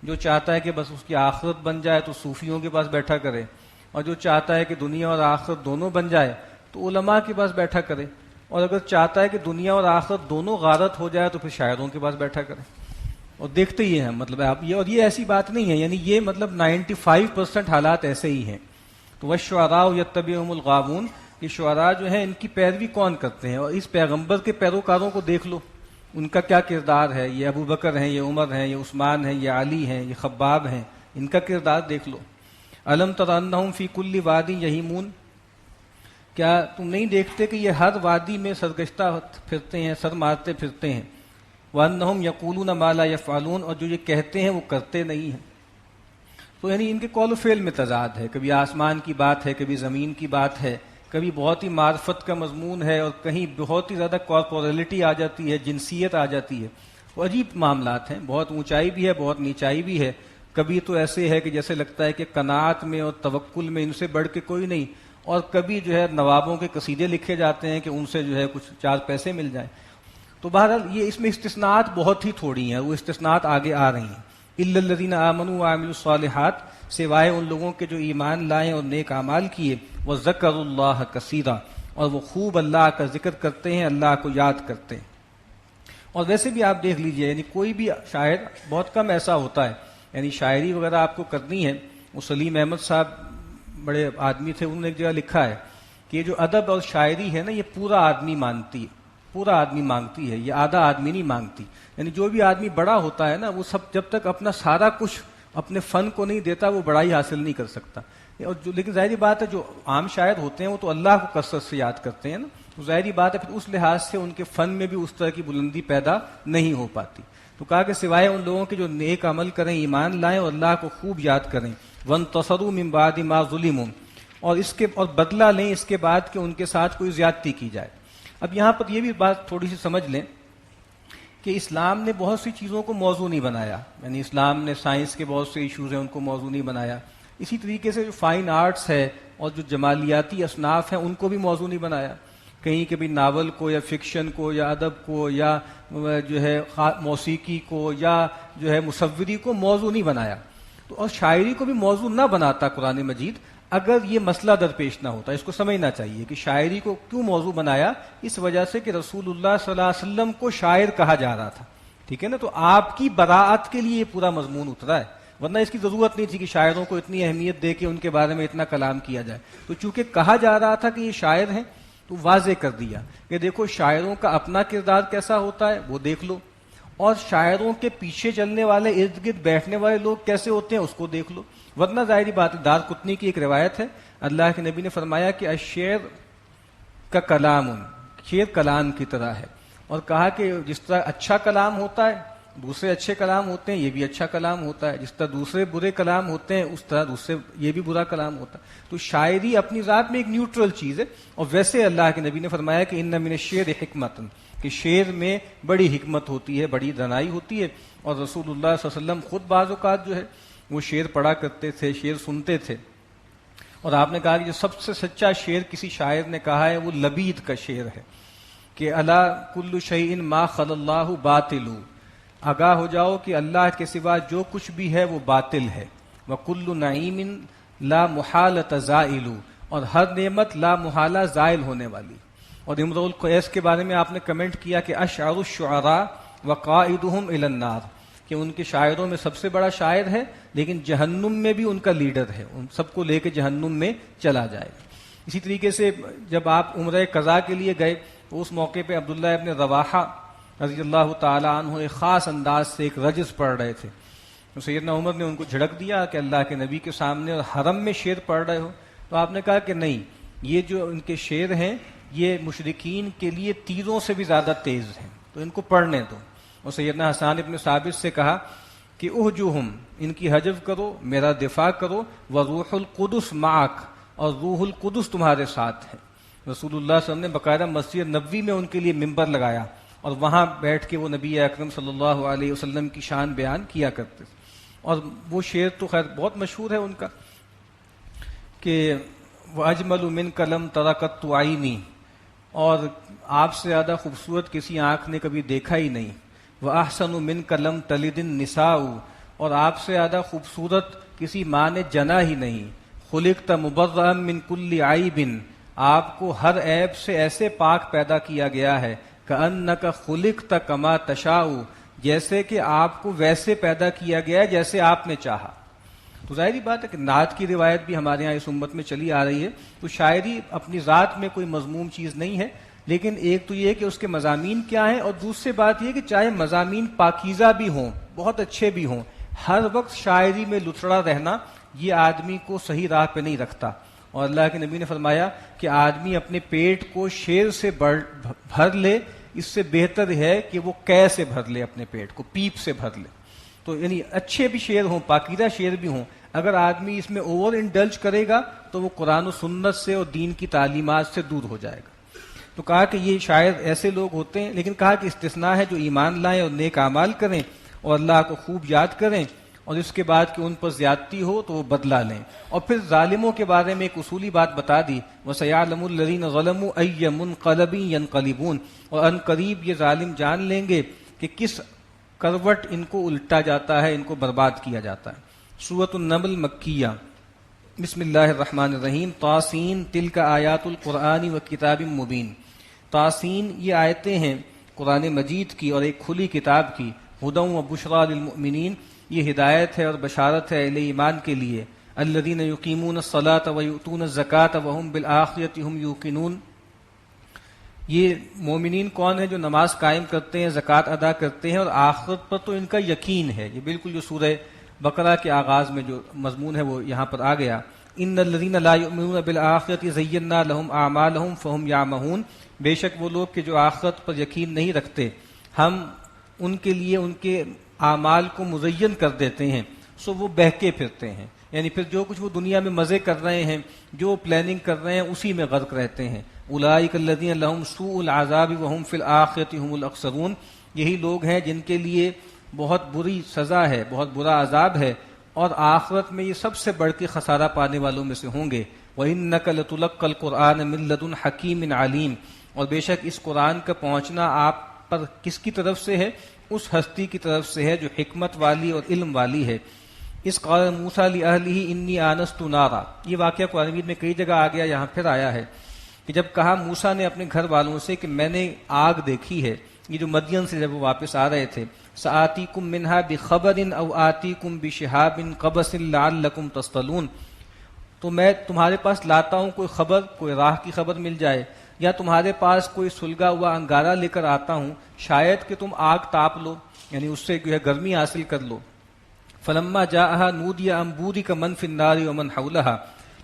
جو چاہتا ہے کہ بس اس کی آخرت بن جائے تو صوفیوں کے پاس بیٹھا کرے، اور جو چاہتا ہے کہ دنیا اور آخرت دونوں بن جائے تو علماء کے پاس بیٹھا کرے، اور اگر چاہتا ہے کہ دنیا اور آخرت دونوں غارت ہو جائے تو پھر شاعروں کے پاس بیٹھا کرے۔ اور دیکھتے ہی ہیں مطلب آپ یہ، اور یہ ایسی بات نہیں ہے، یعنی یہ مطلب 95% حالات ایسے ہی ہیں۔ تو والشعراء یتبعہم الغاوون، یہ شعراء جو ہیں ان کی پیروی کون کرتے ہیں، اور اس پیغمبر کے پیروکاروں کو دیکھ لو، ان کا کیا کردار ہے۔ یہ ابو بکر ہیں، یہ عمر ہیں، یہ عثمان ہیں، یہ علی ہیں، یہ خباب ہیں، ان کا کردار دیکھ لو۔ الم تر انہم فی کل وادی یہیمون، کیا تم نہیں دیکھتے کہ یہ ہر وادی میں سرگشتہ پھرتے ہیں، سر مارتے پھرتے ہیں۔ وانہم یقولون ما لا یفعلون، اور جو یہ کہتے ہیں وہ کرتے نہیں ہیں۔ تو یعنی ان کے قول و فعل میں تضاد ہے، کبھی آسمان کی بات ہے، کبھی زمین کی بات ہے، کبھی بہت ہی معرفت کا مضمون ہے، اور کہیں بہت ہی زیادہ کارپوریلٹی آ جاتی ہے، جنسیت آ جاتی ہے۔ وہ عجیب معاملات ہیں، بہت اونچائی بھی ہے، بہت نیچائی بھی ہے۔ کبھی تو ایسے ہے کہ جیسے لگتا ہے کہ قناعت میں اور توکل میں ان سے بڑھ کے کوئی نہیں، اور کبھی جو ہے نوابوں کے قصیدے لکھے جاتے ہیں کہ ان سے جو ہے کچھ 4 پیسے مل جائیں۔ تو بہرحال یہ اس میں استثناءات بہت ہی تھوڑی ہیں، وہ استثناءات آگے آ رہی ہیں۔ الا الذین آمنوا وعملوا الصالحات، سوائے ان لوگوں کے جو ایمان لائیں اور نیک اعمال کیے، وذکروا اللہ کثیرا، اور وہ خوب اللہ کا ذکر کرتے ہیں، اللہ کو یاد کرتے ہیں۔ اور ویسے بھی آپ دیکھ لیجئے، یعنی کوئی بھی شاعر، بہت کم ایسا ہوتا ہے، یعنی شاعری وغیرہ آپ کو کرنی ہے۔ وہ سلیم احمد صاحب بڑے آدمی تھے، انہوں نے ایک جگہ لکھا ہے کہ یہ جو ادب اور شاعری ہے نا، یہ پورا آدمی مانگتی ہے، پورا آدمی مانگتی ہے، یہ آدھا آدمی نہیں مانگتی۔ یعنی جو بھی آدمی بڑا ہوتا ہے نا، وہ سب جب تک اپنا سارا کچھ اپنے فن کو نہیں دیتا وہ بڑائی حاصل نہیں کر سکتا۔ اور لیکن ظاہری بات ہے جو عام شاعر ہوتے ہیں وہ تو اللہ کو کثرت سے یاد کرتے ہیں نا، تو ظاہری بات ہے پھر اس لحاظ سے ان کے فن میں بھی اس طرح کی بلندی پیدا نہیں ہو پاتی۔ تو کہا کہ سوائے ان لوگوں کے جو نیک عمل کریں، ایمان لائیں اور اللہ کو خوب یاد کریں، وانتصروا من بعد ما ظلموا، اور بدلہ لیں اس کے بعد کہ ان کے ساتھ کوئی زیادتی کی جائے۔ اب یہاں پر یہ بھی بات تھوڑی سی سمجھ لیں کہ اسلام نے بہت سی چیزوں کو موضوع نہیں بنایا، یعنی اسلام نے سائنس کے بہت سے ایشوز ہیں ان کو موضوع نہیں بنایا، اسی طریقے سے جو فائن آرٹس ہے اور جو جمالیاتی اصناف ہیں ان کو بھی موضوع نہیں بنایا۔ کہیں کبھی ناول کو یا فکشن کو یا ادب کو یا جو ہے موسیقی کو یا جو ہے مصوری کو موضوع نہیں بنایا. تو اور شاعری کو بھی موضوع نہ بناتا قرآن مجید اگر یہ مسئلہ درپیش نہ ہوتا. اس کو سمجھنا چاہیے کہ شاعری کو کیوں موضوع بنایا، اس وجہ سے کہ رسول اللہ صلی اللہ علیہ وسلم کو شاعر کہا جا رہا تھا. ٹھیک ہے نا، تو آپ کی براعت کے لیے یہ پورا مضمون اترا ہے، ورنہ اس کی ضرورت نہیں تھی کہ شاعروں کو اتنی اہمیت دے کے ان کے بارے میں اتنا کلام کیا جائے. تو چونکہ کہا جا رہا تھا کہ یہ شاعر ہیں تو واضح کر دیا کہ دیکھو شاعروں کا اپنا کردار کیسا ہوتا ہے وہ دیکھ لو، اور شاعروں کے پیچھے چلنے والے ارد گرد بیٹھنے والے لوگ کیسے ہوتے ہیں اس کو دیکھ لو. ورنہ ظاہری بات ہے، دار قطنی کی ایک روایت ہے، اللہ کے نبی نے فرمایا کہ الشعر کا کلام، شعر کلام کی طرح ہے، اور کہا کہ جس طرح اچھا کلام ہوتا ہے دوسرے اچھے کلام ہوتے ہیں، یہ بھی اچھا کلام ہوتا ہے، جس طرح دوسرے برے کلام ہوتے ہیں اس طرح دوسرے یہ بھی برا کلام ہوتا ہے. تو شاعری اپنی ذات میں ایک نیوٹرل چیز ہے. اور ویسے اللہ کے نبی نے فرمایا کہ ان من الشعر حکمت، کہ شعر میں بڑی حکمت ہوتی ہے، بڑی دانائی ہوتی ہے. اور رسول اللہ صلی اللہ علیہ وسلم خود بعض اوقات جو ہے وہ شعر پڑھا کرتے تھے، شعر سنتے تھے. اور آپ نے کہا کہ جو سب سے سچا شعر کسی شاعر نے کہا ہے وہ لبید کا شعر ہے کہ الا کل شیء ما خلا اللہ باطل، آگاہ ہو جاؤ کہ اللہ کے سوا جو کچھ بھی ہے وہ باطل ہے. وکل نعیم لا محالۃ زائل، اور ہر نعمت لا محالہ زائل ہونے والی. اور امرؤ القیس کے بارے میں آپ نے کمنٹ کیا کہ اشعر الشعراء وقائدہم الی النار، کہ ان کے شاعروں میں سب سے بڑا شاعر ہے لیکن جہنم میں بھی ان کا لیڈر ہے، ان سب کو لے کے جہنم میں چلا جائے گا. اسی طریقے سے جب آپ عمرہ قضاء کے لیے گئے تو اس موقع پہ عبداللہ ابن رواحہ رضی اللہ تعالیٰ عنہ ایک خاص انداز سے ایک رجز پڑھ رہے تھے. تو سیدنا عمر نے ان کو جھڑک دیا کہ اللہ کے نبی کے سامنے اور حرم میں شعر پڑھ رہے ہو. تو آپ نے کہا کہ نہیں، یہ جو ان کے شعر ہیں یہ مشرکین کے لیے تیروں سے بھی زیادہ تیز ہیں، تو ان کو پڑھنے دو. اور سیدنا حسان ابن ثابت سے کہا کہ احجوہم، ان کی حجب کرو، میرا دفاع کرو، وروح القدس معک، اور روح القدس تمہارے ساتھ ہے. رسول اللہ صلی اللہ علیہ وسلم نے باقاعدہ مسجد نبوی میں ان کے لیے ممبر لگایا اور وہاں بیٹھ کے وہ نبی اکرم صلی اللہ علیہ وسلم کی شان بیان کیا کرتے تھے. اور وہ شعر تو خیر بہت مشہور ہے ان کا کہ وَأَجْمَلُ مِنْكَ لَمْ تَرَ قَطُّ عَيْنِي، اور آپ سے زیادہ خوبصورت کسی آنکھ نے کبھی دیکھا ہی نہیں. وَأَحْسَنُ مِنْكَ لَمْ تَلِدِ النِّسَاءُ، اور آپ سے زیادہ خوبصورت کسی ماں نے جنا ہی نہیں. خُلِقْتَ مُبَرَّأً مِنْ كُلِّ عَيْبٍ، آپ کو ہر عیب سے ایسے پاک پیدا کیا گیا ہے. کأنک خلقت کما تشاء، جیسے کہ آپ کو ویسے پیدا کیا گیا ہے جیسے آپ نے چاہا. تو ظاہری بات ہے کہ نعت کی روایت بھی ہمارے یہاں اس امت میں چلی آ رہی ہے. تو شاعری اپنی ذات میں کوئی مذموم چیز نہیں ہے، لیکن ایک تو یہ کہ اس کے مضامین کیا ہیں، اور دوسری بات یہ کہ چاہے مضامین پاکیزہ بھی ہوں، بہت اچھے بھی ہوں، ہر وقت شاعری میں لتڑا رہنا یہ آدمی کو صحیح راہ پہ نہیں رکھتا. اور اللہ کے نبی نے فرمایا کہ آدمی اپنے پیٹ کو شیر سے بھر لے، اس سے بہتر ہے کہ وہ قے سے بھر لے، اپنے پیٹ کو پیپ سے بھر لے. تو یعنی اچھے بھی شعر ہوں، پاکیزہ شعر بھی ہوں، اگر آدمی اس میں اوور انڈلج کرے گا تو وہ قرآن و سنت سے اور دین کی تعلیمات سے دور ہو جائے گا. تو کہا کہ یہ شاعر ایسے لوگ ہوتے ہیں، لیکن کہا کہ استثناء ہے جو ایمان لائیں اور نیک اعمال کریں اور اللہ کو خوب یاد کریں، اور اس کے بعد کہ ان پر زیادتی ہو تو وہ بدلہ لیں. اور پھر ظالموں کے بارے میں ایک اصولی بات بتا دی، وَسَيَعْلَمُ الَّذِينَ ظَلَمُوا أَيَّ مُنْقَلَبٍ يَنْقَلِبُونَ، اور ان قریب یہ ظالم جان لیں گے کہ کس کروٹ ان کو الٹا جاتا ہے، ان کو برباد کیا جاتا ہے. سورۃ النمل مکیہ. بسم اللہ الرحمن الرحیم. طاسین تلک آیات القرآن و کتاب مبین. طاسین یہ آیتیں ہیں قرآن مجید کی اور ایک کھلی کتاب کی. ہدی و بشریٰ للمؤمنین، یہ ہدایت ہے اور بشارت ہے اہل ایمان کے لیے. الذین یقیمون الصلاۃ و یؤتون الزکاۃ وہم بالآخرۃ ہم یوقنون. یہ مومنین کون ہیں؟ جو نماز قائم کرتے ہیں، زکوٰۃ ادا کرتے ہیں اور آخرت پر تو ان کا یقین ہے. یہ بالکل جو سورہ بقرہ کے آغاز میں جو مضمون ہے وہ یہاں پر آ گیا. ان الذین لا یؤمنون بالآخرۃ زینا لهم اعمالهم فهم یعمہون. بے شک وہ لوگ کہ جو آخرت پر یقین نہیں رکھتے، ہم ان کے لیے ان کے اعمال کو مزین کر دیتے ہیں، سو وہ بہکے پھرتے ہیں. یعنی پھر جو کچھ وہ دنیا میں مزے کر رہے ہیں، جو پلاننگ کر رہے ہیں، اسی میں غرق رہتے ہیں. اولئک الذین لهم سوء العذاب وهم فی الآخرۃ هم الاخسرون. یہی لوگ ہیں جن کے لیے بہت بری سزا ہے، بہت برا عذاب ہے، اور آخرت میں یہ سب سے بڑھ کے خسارہ پانے والوں میں سے ہوں گے. وَإِنَّكَ لَتُلَقَّى الْقُرْآنَ مِن لَّدُنْ حَكِيمٍ عَلِيمٍ. اور بے شک اس قرآن کا پہنچنا آپ پر کس کی طرف سے ہے؟ اس ہستی کی طرف سے ہے جو حکمت والی اور علم والی ہے۔ اس قال موسیٰ لأہلہ انی آنست نارا، یہ واقعہ قرآن مجید میں کئی جگہ آ گیا، یہاں پھر آیا ہے کہ جب کہا موسیٰ نے اپنے گھر والوں سے کہ میں نے آگ دیکھی ہے، یہ جو مدین سے جب وہ واپس آ رہے تھے، سآتیکم منہا بخبر او آتیکم بشہاب قبس لعلکم تصطلون، تو میں تمہارے پاس لاتا ہوں کوئی خبر، کوئی راہ کی خبر مل جائے، یا تمہارے پاس کوئی سلگا ہوا انگارہ لے کر آتا ہوں شاید کہ تم آگ تاپ لو، یعنی اس سے جو ہے گرمی حاصل کر لو۔ فلما جاءها نودی ان بورک من فی النار ومن حولها،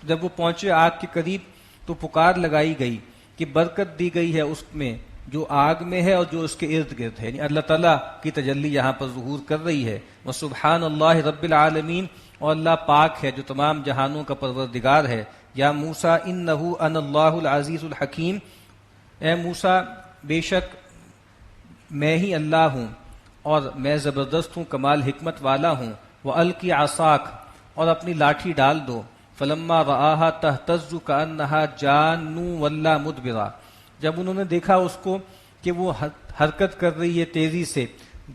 جب وہ پہنچے آگ کے قریب تو پکار لگائی گئی کہ برکت دی گئی ہے اس میں جو آگ میں ہے اور جو اس کے ارد گرد ہے، یعنی اللہ تعالیٰ کی تجلی یہاں پر ظہور کر رہی ہے۔ وسبحان اللہ رب العالمین، اور اللہ پاک ہے جو تمام جہانوں کا پروردگار ہے۔ یا موسیٰ انہ انا اللہ العزیز الحکیم، اے موسیٰ بے شک میں ہی اللہ ہوں اور میں زبردست ہوں، کمال حکمت والا ہوں۔ وَأَلْقِ عَصَاكَ، اور اپنی لاٹھی ڈال دو۔ فَلَمَّا رَآهَا تَهْتَزُّ كَأَنَّهَا جَانٌّ وَلَّا مُدْبِرًا، جب انہوں نے دیکھا اس کو کہ وہ حرکت کر رہی ہے تیزی سے،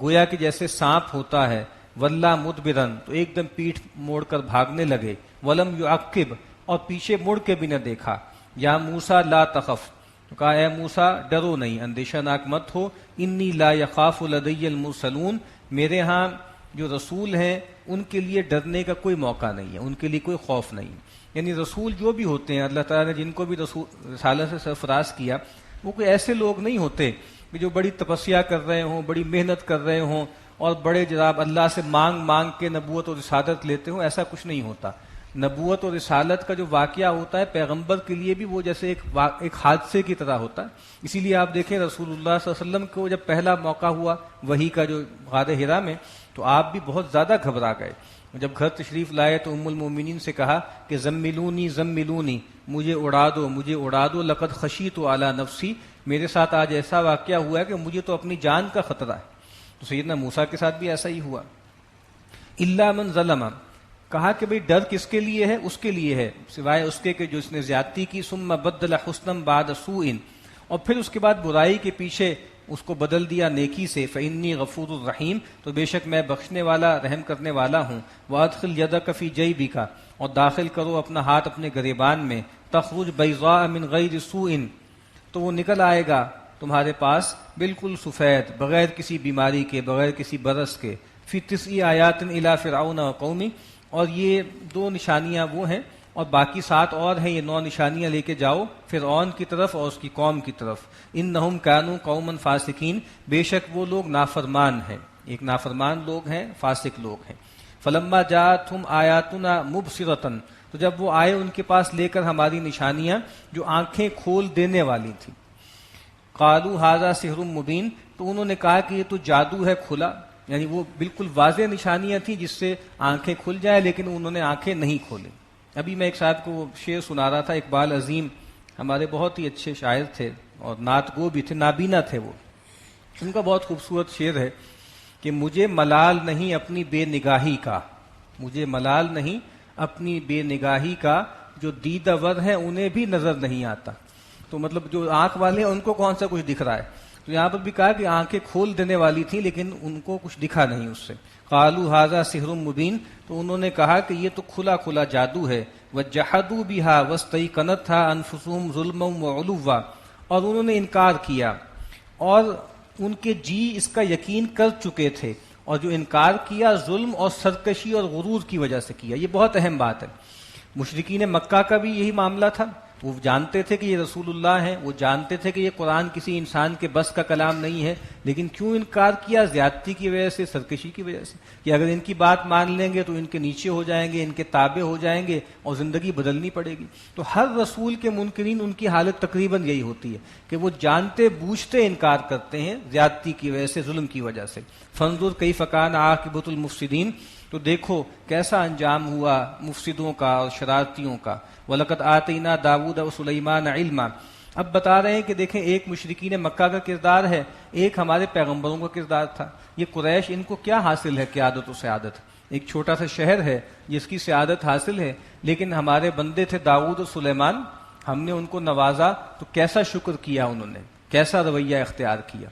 گویا کہ جیسے سانپ ہوتا ہے، وَلَّا مُدْبِرًا، تو ایک دم پیٹھ موڑ کر بھاگنے لگے۔ وَلَمْ يُعَقِّبْ، اور پیچھے مڑ کے بھی نہ دیکھا۔ یا موسیٰ لا تخف، تو کہا اے موسیٰ ڈرو نہیں، اندیشہ ناک مت ہو، انی لا یخاف لدی المرسلون، میرے ہاں جو رسول ہیں ان کے لیے ڈرنے کا کوئی موقع نہیں ہے، ان کے لیے کوئی خوف نہیں۔ یعنی رسول جو بھی ہوتے ہیں، اللہ تعالیٰ نے جن کو بھی رسالت سے سرفراز کیا، وہ کوئی ایسے لوگ نہیں ہوتے کہ جو بڑی تپسیا کر رہے ہوں، بڑی محنت کر رہے ہوں اور بڑے جناب اللہ سے مانگ مانگ کے نبوت اور رسالت لیتے ہوں، ایسا کچھ نہیں ہوتا۔ نبوت اور رسالت کا جو واقعہ ہوتا ہے پیغمبر کے لیے بھی وہ جیسے ایک حادثے کی طرح ہوتا ہے۔ اسی لیے آپ دیکھیں رسول اللہ صلی اللہ علیہ وسلم کو جب پہلا موقع ہوا وحی کا جو غار حرا میں، تو آپ بھی بہت زیادہ گھبرا گئے۔ جب گھر تشریف لائے تو ام المومنین سے کہا کہ زملونی زملونی، مجھے اڑا دو مجھے اڑا دو، لقد خشیت علی نفسی، میرے ساتھ آج ایسا واقعہ ہوا ہے کہ مجھے تو اپنی جان کا خطرہ ہے۔ تو سیدنا موسیٰ کے ساتھ بھی ایسا ہی ہوا۔ الا من ظلم، کہا کہ بھئی ڈر کس کے لیے ہے؟ اس کے لیے ہے سوائے اس کے کہ جو اس نے زیادتی کی، ثم بدل حسنا بعد سوء، اور پھر اس کے بعد برائی کے پیچھے اس کو بدل دیا نیکی سے، فإنی غفور الرحیم، تو بے شک میں بخشنے والا رحم کرنے والا ہوں۔ وادخل یدک فی جیبک، اور داخل کرو اپنا ہاتھ اپنے گریبان میں، تخرج بیضاء من غیر سوء، تو وہ نکل آئے گا تمہارے پاس بالکل سفید، بغیر کسی بیماری کے، بغیر کسی برس کے۔ فی 9 آیات الی فرعون وقومہ، اور یہ 2 نشانیاں وہ ہیں اور باقی 7 اور ہیں، یہ 9 نشانیاں لے کے جاؤ فرعون کی طرف اور اس کی قوم کی طرف۔ انہم کانوا قوما فاسقین، بے شک وہ لوگ نافرمان ہیں، ایک نافرمان لوگ ہیں، فاسق لوگ ہیں۔ فلما جاءتہم آیاتنا مبصرۃ، تو جب وہ آئے ان کے پاس لے کر ہماری نشانیاں جو آنکھیں کھول دینے والی تھیں، قالوا ھذا سحر مبین، تو انہوں نے کہا کہ یہ تو جادو ہے کھلا، یعنی وہ بالکل واضح نشانیاں تھیں جس سے آنکھیں کھل جائیں، لیکن انہوں نے آنکھیں نہیں کھولیں۔ ابھی میں ایک صاحب کو وہ شعر سنا رہا تھا، اقبال عظیم ہمارے بہت ہی اچھے شاعر تھے اور نعت گو بھی تھے، نابینا تھے وہ، ان کا بہت خوبصورت شعر ہے کہ مجھے ملال نہیں اپنی بے نگاہی کا، مجھے ملال نہیں اپنی بے نگاہی کا، جو دیدہ ور ہیں انہیں بھی نظر نہیں آتا۔ تو مطلب جو آنکھ والے ہیں ان کو کون سا کچھ دکھ رہا ہے، تو یہاں پر بھی کہا کہ آنکھیں کھول دینے والی تھی لیکن ان کو کچھ دکھا نہیں اس سے۔ قالوا ھذا سحر مبین، تو انہوں نے کہا کہ یہ تو کھلا کھلا جادو ہے۔ وجحدوا بها واستيقنتها انفسهم ظلما وعلوا، اور انہوں نے انکار کیا اور ان کے جی اس کا یقین کر چکے تھے، اور جو انکار کیا ظلم اور سرکشی اور غرور کی وجہ سے کیا۔ یہ بہت اہم بات ہے۔ مشرکین مکہ کا بھی یہی معاملہ تھا، وہ جانتے تھے کہ یہ رسول اللہ ہیں، وہ جانتے تھے کہ یہ قرآن کسی انسان کے بس کا کلام نہیں ہے، لیکن کیوں انکار کیا؟ زیادتی کی وجہ سے، سرکشی کی وجہ سے، کہ اگر ان کی بات مان لیں گے تو ان کے نیچے ہو جائیں گے، ان کے تابع ہو جائیں گے اور زندگی بدلنی پڑے گی۔ تو ہر رسول کے منکرین ان کی حالت تقریباً یہی ہوتی ہے کہ وہ جانتے بوجھتے انکار کرتے ہیں، زیادتی کی وجہ سے، ظلم کی وجہ سے۔ فانظر کیف کان عاقبۃ المفسدین، تو دیکھو کیسا انجام ہوا مفسدوں کا اور شرارتیوں کا۔ وَلَقَدْ آتَيْنَا دَاوُودَ وَسُلَيْمَانَ عِلْمًا، اب بتا رہے ہیں کہ دیکھیں ایک مشرکین مکہ کا کردار ہے، ایک ہمارے پیغمبروں کا کردار تھا۔ یہ قریش ان کو کیا حاصل ہے؟ قیادت و سیادت، ایک چھوٹا سا شہر ہے جس کی سیادت حاصل ہے، لیکن ہمارے بندے تھے داؤد و سلیمان، ہم نے ان کو نوازا تو کیسا شکر کیا انہوں نے، کیسا رویہ اختیار کیا۔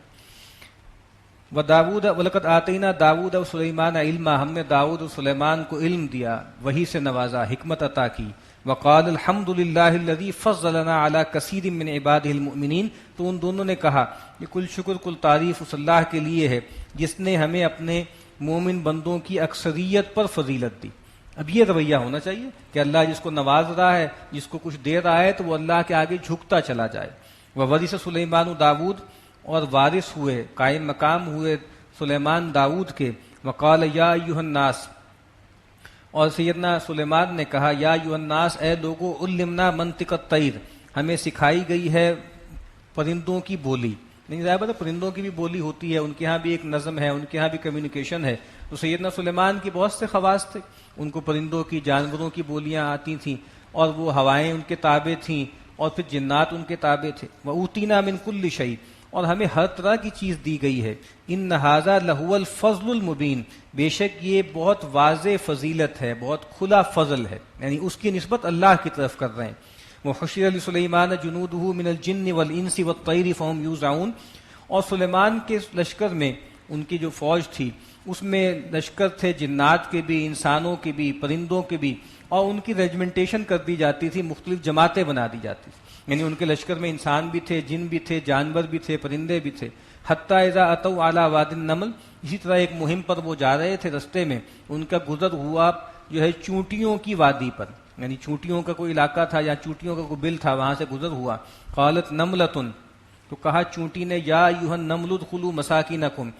وَدَاوُودَ وَلَقَدْ آتَيْنَا دَاوُودَ وَسُلَيْمَانَ عِلْمًا، ہم نے داؤد اور سلیمان کو علم دیا، وحی سے نوازا، حکمت عطا کی۔ وَقَالَ الْحَمْدُ لِلَّهِ الَّذِي فَضَّلَنَا عَلَى كَثِيرٍ مِّنْ عِبَادِهِ الْمُؤْمِنِينَ، تو ان دونوں نے کہا کہ کل شکر کل تعریف اس اللہ کے لیے ہے جس نے ہمیں اپنے مومن بندوں کی اکثریت پر فضیلت دی۔ اب یہ رویہ ہونا چاہیے کہ اللہ جس کو نواز رہا ہے، جس کو کچھ دے رہا ہے، تو وہ اللہ کے آگے جھکتا چلا جائے۔ وَوَرِثَ سُلَيْمَانُ داود، اور وارث ہوئے، قائم مقام ہوئے سلیمان داؤد کے۔ وقال یا ایھا الناس، اور سیدنا سلیمان نے کہا یا ایھا الناس، اے لوگو، علمنا منطق الطیر، ہمیں سکھائی گئی ہے پرندوں کی بولی۔ نہیں ظاہر بات ہے پرندوں کی بھی بولی ہوتی ہے، ان کے ہاں بھی ایک نظم ہے، ان کے ہاں بھی کمیونیکیشن ہے۔ تو سیدنا سلیمان کی بہت سے خواص تھے، ان کو پرندوں کی، جانوروں کی بولیاں آتی تھیں، اور وہ ہوائیں ان کے تابع تھیں، اور پھر جنات ان کے تابع تھے۔ وَأُوتِينَا مِن كُلِّ شَيْءٍ، اور ہمیں ہر طرح کی چیز دی گئی ہے۔ ان ھذا لہو الفضل المبین، بے شک یہ بہت واضح فضیلت ہے، بہت کھلا فضل ہے، یعنی اس کی نسبت اللہ کی طرف کر رہے ہیں۔ وحشر لسلیمان جنودہ من الجن والانس والطیر فهم یوزعون، اور سلیمان کے لشکر میں، ان کی جو فوج تھی اس میں لشکر تھے جنات کے بھی، انسانوں کے بھی، پرندوں کے بھی، اور ان کی ریجمنٹیشن کر دی جاتی تھی، مختلف جماعتیں بنا دی جاتی تھی، یعنی ان کے لشکر میں انسان بھی تھے، جن بھی تھے، جانور بھی تھے، پرندے بھی تھے۔ حتیٰ اذا اتوا علی واد النمل، اسی طرح ایک مہم پر وہ جا رہے تھے، رستے میں ان کا گزر ہوا جو ہے چونٹیوں کی وادی پر، یعنی چونٹیوں کا کوئی علاقہ تھا یا چونٹیوں کا کوئی بل تھا، وہاں سے گزر ہوا۔ قالت نملۃ، تو کہا چونٹی نے یا ایھا النمل ادخلوا مساکینکم،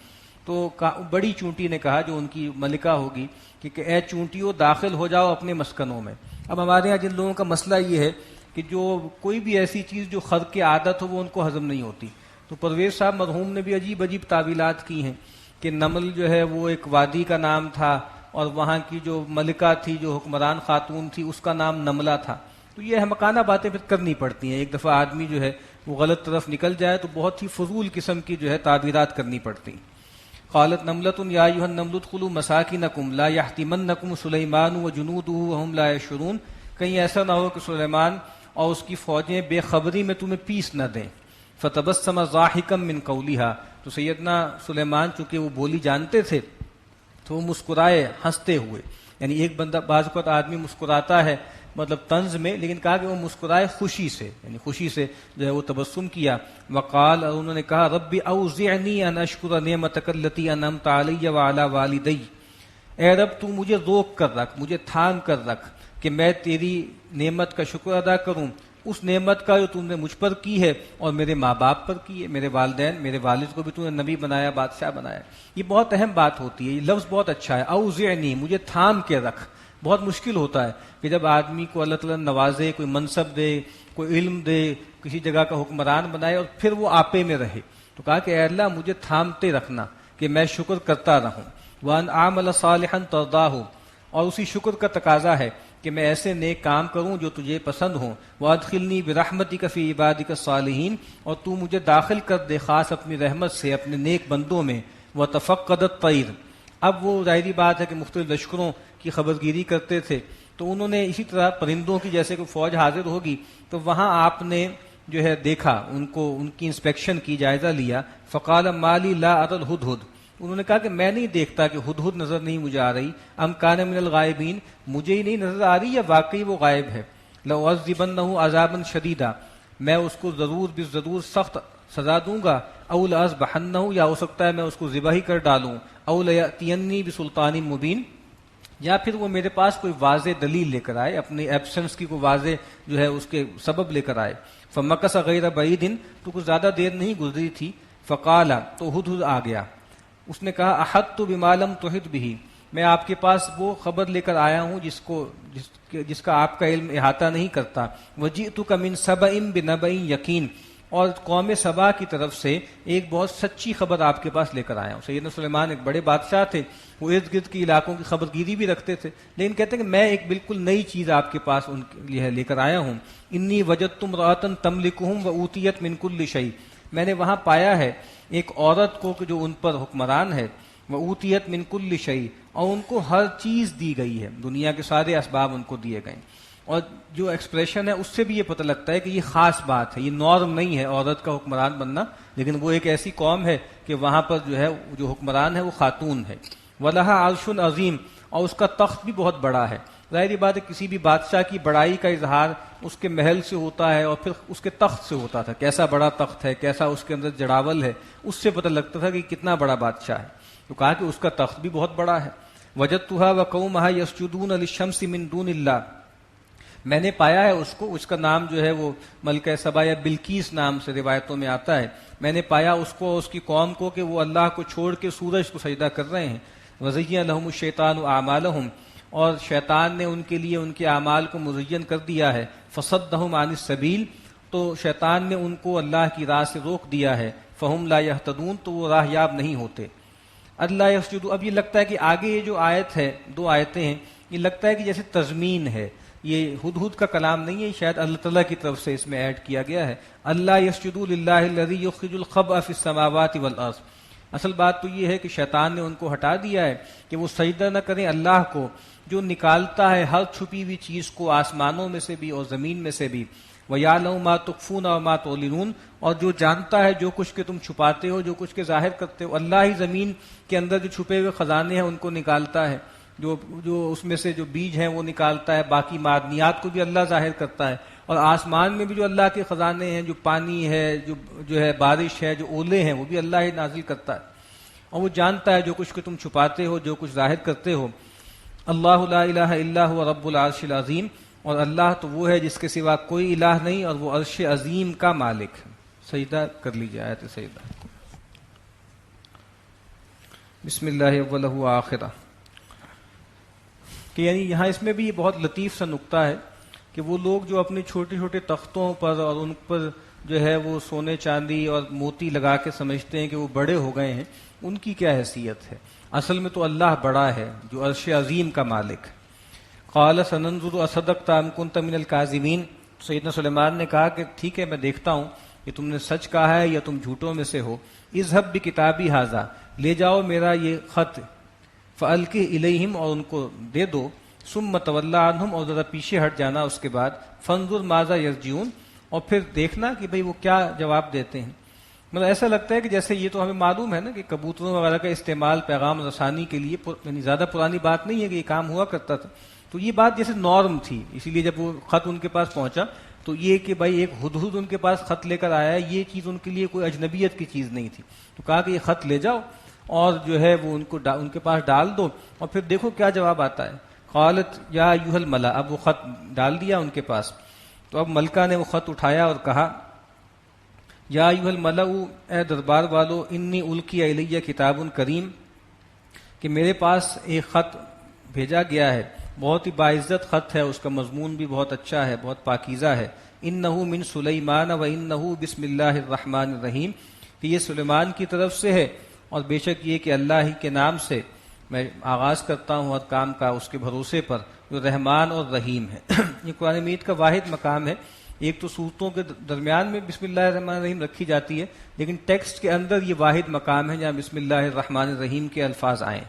تو بڑی چونٹی نے کہا جو ان کی ملکہ ہوگی کہ اے چونٹیوں داخل ہو جاؤ اپنے مسکنوں میں۔ اب ہمارے یہاں جن لوگوں کا مسئلہ یہ ہے کہ جو کوئی بھی ایسی چیز جو خلق کی عادت ہو وہ ان کو ہضم نہیں ہوتی، تو پرویز صاحب مرحوم نے بھی عجیب عجیب تعویلات کی ہیں کہ نمل جو ہے وہ ایک وادی کا نام تھا، اور وہاں کی جو ملکہ تھی، جو حکمران خاتون تھی، اس کا نام نملہ تھا۔ تو یہ احمقانہ باتیں پھر کرنی پڑتی ہیں، ایک دفعہ آدمی جو ہے وہ غلط طرف نکل جائے تو بہت ہی فضول قسم کی جو ہے تعبیرات کرنی پڑتی ہیں۔ قالت نملۃ یا ایھا النمل ادخلوا مساکینکم لا یحطمنکم سلیمان وجنودہ وهم لا یشعرون، کہیں ایسا نہ ہو کہ سلیمان اور اس کی فوجیں بے خبری میں تمہیں پیس نہ دیں۔ فتبسم ضاحکا من قولها، تو سیدنا سلیمان چونکہ وہ بولی جانتے تھے تو وہ مسکرائے ہنستے ہوئے، یعنی ایک بندہ بعض اوقات آدمی مسکراتا ہے مطلب طنز میں، لیکن کہا کہ وہ مسکرائے خوشی سے، یعنی خوشی سے جو ہے وہ تبسم کیا۔ وقال، اور انہوں نے کہا رب اوزعنی ان اشکر نعمتک التی انعمت علی وعلی والدی، اے رب تو مجھے روک کر رکھ، مجھے تھام کر رکھ کہ میں تیری نعمت کا شکر ادا کروں، اس نعمت کا جو تم نے مجھ پر کی ہے اور میرے ماں باپ پر کی ہے، میرے والدین، میرے والد کو بھی تم نے نبی بنایا، بادشاہ بنایا۔ یہ بہت اہم بات ہوتی ہے، یہ لفظ بہت اچھا ہے، اوزعنی، مجھے تھام کے رکھ۔ بہت مشکل ہوتا ہے کہ جب آدمی کو اللہ تعالیٰ نوازے، کوئی منصب دے، کوئی علم دے، کسی جگہ کا حکمران بنائے اور پھر وہ آپے میں رہے، تو کہا کہ اے اللہ مجھے تھامتے رکھنا کہ میں شکر کرتا رہوں۔ وَأَنْ أَعْمَلَ صَالِحًا تَرْضَاهُ، اور اسی شکر کا تقاضا ہے کہ میں ایسے نیک کام کروں جو تجھے پسند ہوں۔ وَأَدْخِلْنِي بِرَحْمَتِكَ فِي عِبَادِكَ الصَّالِحِينَ، اور تو مجھے داخل کر دے خاص اپنی رحمت سے اپنے نیک بندوں میں۔ وَتَفَقَّدَ الطَّيْرَ، اب وہ ظاہری بات ہے کہ مختلف لشکروں کی خبرگیری کرتے تھے، تو انہوں نے اسی طرح پرندوں کی جیسے کوئی فوج حاضر ہوگی تو وہاں آپ نے جو ہے دیکھا ان کو، ان کی انسپیکشن کی، جائزہ لیا۔ فقال مالی لا اری الہدہد، انہوں نے کہا کہ میں نہیں دیکھتا، کہ ہدہد نظر نہیں مجھے آ رہی، ام کان من الغائبین، مجھے ہی نہیں نظر آ رہی یا واقعی وہ غائب ہے۔ لأعذبنہ عذابا شدیدا، میں اس کو ضرور بالضرور سخت سزا دوں گا۔ او لأذبحنہ، یا ہو سکتا ہے میں اس کو ذبح ہی کر ڈالوں۔ او لیأتینی بسلطان مبین، یا پھر وہ میرے پاس کوئی واضح دلیل لے کر آئے، اپنی ایبسنس کی کوئی واضح جو ہے اس کے سبب لے کر آئے۔ فمکث غیر بعید، تو کچھ زیادہ دیر نہیں گزری تھی۔ فقال، تو ہدہد آ گیا، اس نے کہا احطت بما لم تحط به، میں آپ کے پاس وہ خبر لے کر آیا ہوں جس کا آپ کا علم احاطہ نہیں کرتا۔ وجئتک من سبأ بنبأ یقین، اور قوم سبا کی طرف سے ایک بہت سچی خبر آپ کے پاس لے کر آیا ہوں۔ سیدنا سلیمان ایک بڑے بادشاہ تھے، وہ ارد گرد کے علاقوں کی خبرگیری بھی رکھتے تھے، لیکن کہتے ہیں کہ میں ایک بالکل نئی چیز آپ کے پاس ان کے لیے لے کر آیا ہوں۔ انی وجدت امرأۃ تملکہم وأوتیت من کل شیء، میں نے وہاں پایا ہے ایک عورت کو کہ جو ان پر حکمران ہے، وأوتیت من کل شیء، اور ان کو ہر چیز دی گئی ہے، دنیا کے سارے اسباب ان کو دیے گئے۔ اور جو ایکسپریشن ہے اس سے بھی یہ پتہ لگتا ہے کہ یہ خاص بات ہے، یہ نارم نہیں ہے عورت کا حکمران بننا، لیکن وہ ایک ایسی قوم ہے کہ وہاں پر جو ہے جو حکمران ہے وہ خاتون ہے۔ وَلَهَا عَرْشٌ عَظِيمٌ، اور اس کا تخت بھی بہت بڑا ہے۔ ظاہری بات ہے کسی بھی بادشاہ کی بڑائی کا اظہار اس کے محل سے ہوتا ہے اور پھر اس کے تخت سے ہوتا تھا، کیسا بڑا تخت ہے، کیسا اس کے اندر جڑاول ہے، اس سے پتہ لگتا تھا کہ کتنا بڑا بادشاہ ہے۔ تو کہا کہ اس کا تخت بھی بہت بڑا ہے۔ وَجَدتُّهَا وَقَوْمَهَا يَسْجُدُونَ لِلشَّمْسِ مِن دُونِ اللَّهِ، میں نے پایا ہے اس کو، اس کا نام جو ہے وہ ملکہ سبا یا بلقیس نام سے روایتوں میں آتا ہے، میں نے پایا اس کو اور اس کی قوم کو کہ وہ اللہ کو چھوڑ کے سورج کو سجدہ کر رہے ہیں۔ وَزَيَّنَ لَهُمُ الشَّيْطَانُ أَعْمَالَهُمْ، اور شیطان نے ان کے لیے ان کے اعمال کو مزین کر دیا ہے۔ فَصَدَّهُمْ عَنِ السَّبِيلِ، تو شیطان نے ان کو اللہ کی راہ سے روک دیا ہے۔ فَهُمْ لَا يَهْتَدُونَ، تو وہ راہ یاب نہیں ہوتے۔ اللہ یسجدوا، اب یہ لگتا ہے کہ آگے یہ جو آیت ہے، دو آیتیں ہیں، یہ لگتا ہے کہ جیسے تضمین ہے، یہ ہدہد کا کلام نہیں ہے، شاید اللہ تعالیٰ کی طرف سے اس میں ایڈ کیا گیا ہے۔ اللہ یسجدوا للہ الذی یخرج الخبء فی السماوات والارض، اصل بات تو یہ ہے کہ شیطان نے ان کو ہٹا دیا ہے کہ وہ سجدہ نہ کریں اللہ کو جو نکالتا ہے ہر چھپی ہوئی چیز کو آسمانوں میں سے بھی اور زمین میں سے بھی۔ وَيَعْلَمُ مَا تُخْفُونَ وَمَا تُعْلِنُونَ، اور جو جانتا ہے جو کچھ کہ تم چھپاتے ہو، جو کچھ کے ظاہر کرتے ہو۔ اللہ ہی زمین کے اندر جو چھپے ہوئے خزانے ہیں ان کو نکالتا ہے، جو اس میں سے جو بیج ہیں وہ نکالتا ہے، باقی معدنیات کو بھی اللہ ظاہر کرتا ہے، اور آسمان میں بھی جو اللہ کے خزانے ہیں، جو پانی ہے، جو ہے بارش ہے، جو اولے ہیں، وہ بھی اللہ ہی نازل کرتا ہے، اور وہ جانتا ہے جو کچھ کہ تم چھپاتے ہو، جو کچھ ظاہر کرتے ہو۔ اللہ لا الہ الا هو رب العرش العظیم، اور اللہ تو وہ ہے جس کے سوا کوئی الہ نہیں اور وہ عرش عظیم کا مالک ہے۔ سجدہ کر لیجیے آیت سجدہ۔ بسم اللہ اولہ آخرہ، کہ یعنی یہاں اس میں بھی یہ بہت لطیف سا نکتہ ہے کہ وہ لوگ جو اپنے چھوٹے چھوٹے تختوں پر اور ان پر جو ہے وہ سونے چاندی اور موتی لگا کے سمجھتے ہیں کہ وہ بڑے ہو گئے ہیں، ان کی کیا حیثیت ہے؟ اصل میں تو اللہ بڑا ہے جو عرش عظیم کا مالک ہے۔ قال سننظر اصدقت ام کنت من الکاذبین، سیدنا سلیمان نے کہا کہ ٹھیک ہے میں دیکھتا ہوں کہ تم نے سچ کہا ہے یا تم جھوٹوں میں سے ہو۔ اذهب بکتابی ھذا، لے جاؤ میرا یہ خط، فالقہ الیہم، اور ان کو دے دو، ثم تولی عنہم، اور ذرا پیچھے ہٹ جانا اس کے بعد، فانظر ماذا یرجعون، اور پھر دیکھنا کہ بھئی وہ کیا جواب دیتے ہیں۔ مطلب ایسا لگتا ہے کہ جیسے یہ تو ہمیں معلوم ہے نا کہ کبوتروں وغیرہ کا استعمال پیغام رسانی کے لیے یعنی زیادہ پرانی بات نہیں ہے کہ یہ کام ہوا کرتا تھا، تو یہ بات جیسے نارم تھی، اسی لیے جب وہ خط ان کے پاس پہنچا تو یہ کہ بھائی ایک ہدہد ان کے پاس خط لے کر آیا ہے، یہ چیز ان کے لیے کوئی اجنبیت کی چیز نہیں تھی، تو کہا کہ یہ خط لے جاؤ اور جو ہے وہ ان کے پاس ڈال دو اور پھر دیکھو کیا جواب آتا ہے۔ قالت یا ایھا الملا، اب وہ خط ڈال دیا ان کے پاس، تو اب ملکہ نے وہ خط اٹھایا اور کہا یا ایھا الملأ، اے دربار والو، انی القی الیہ کتاب کریم، کہ میرے پاس ایک خط بھیجا گیا ہے، بہت ہی باعزت خط ہے، اس کا مضمون بھی بہت اچھا ہے، بہت پاکیزہ ہے۔ انہ من سلیمان و انہ بسم اللہ الرحمن الرحیم، کہ یہ سلیمان کی طرف سے ہے اور بے شک یہ کہ اللہ ہی کے نام سے میں آغاز کرتا ہوں اور کام کا اس کے بھروسے پر جو رحمان اور رحیم ہے۔ یہ قرآن مجید کا واحد مقام ہے، ایک تو صورتوں کے درمیان میں بسم اللہ الرحمن الرحیم رکھی جاتی ہے، لیکن ٹیکسٹ کے اندر یہ واحد مقام ہے جہاں بسم اللہ الرحمن الرحیم کے الفاظ آئیں،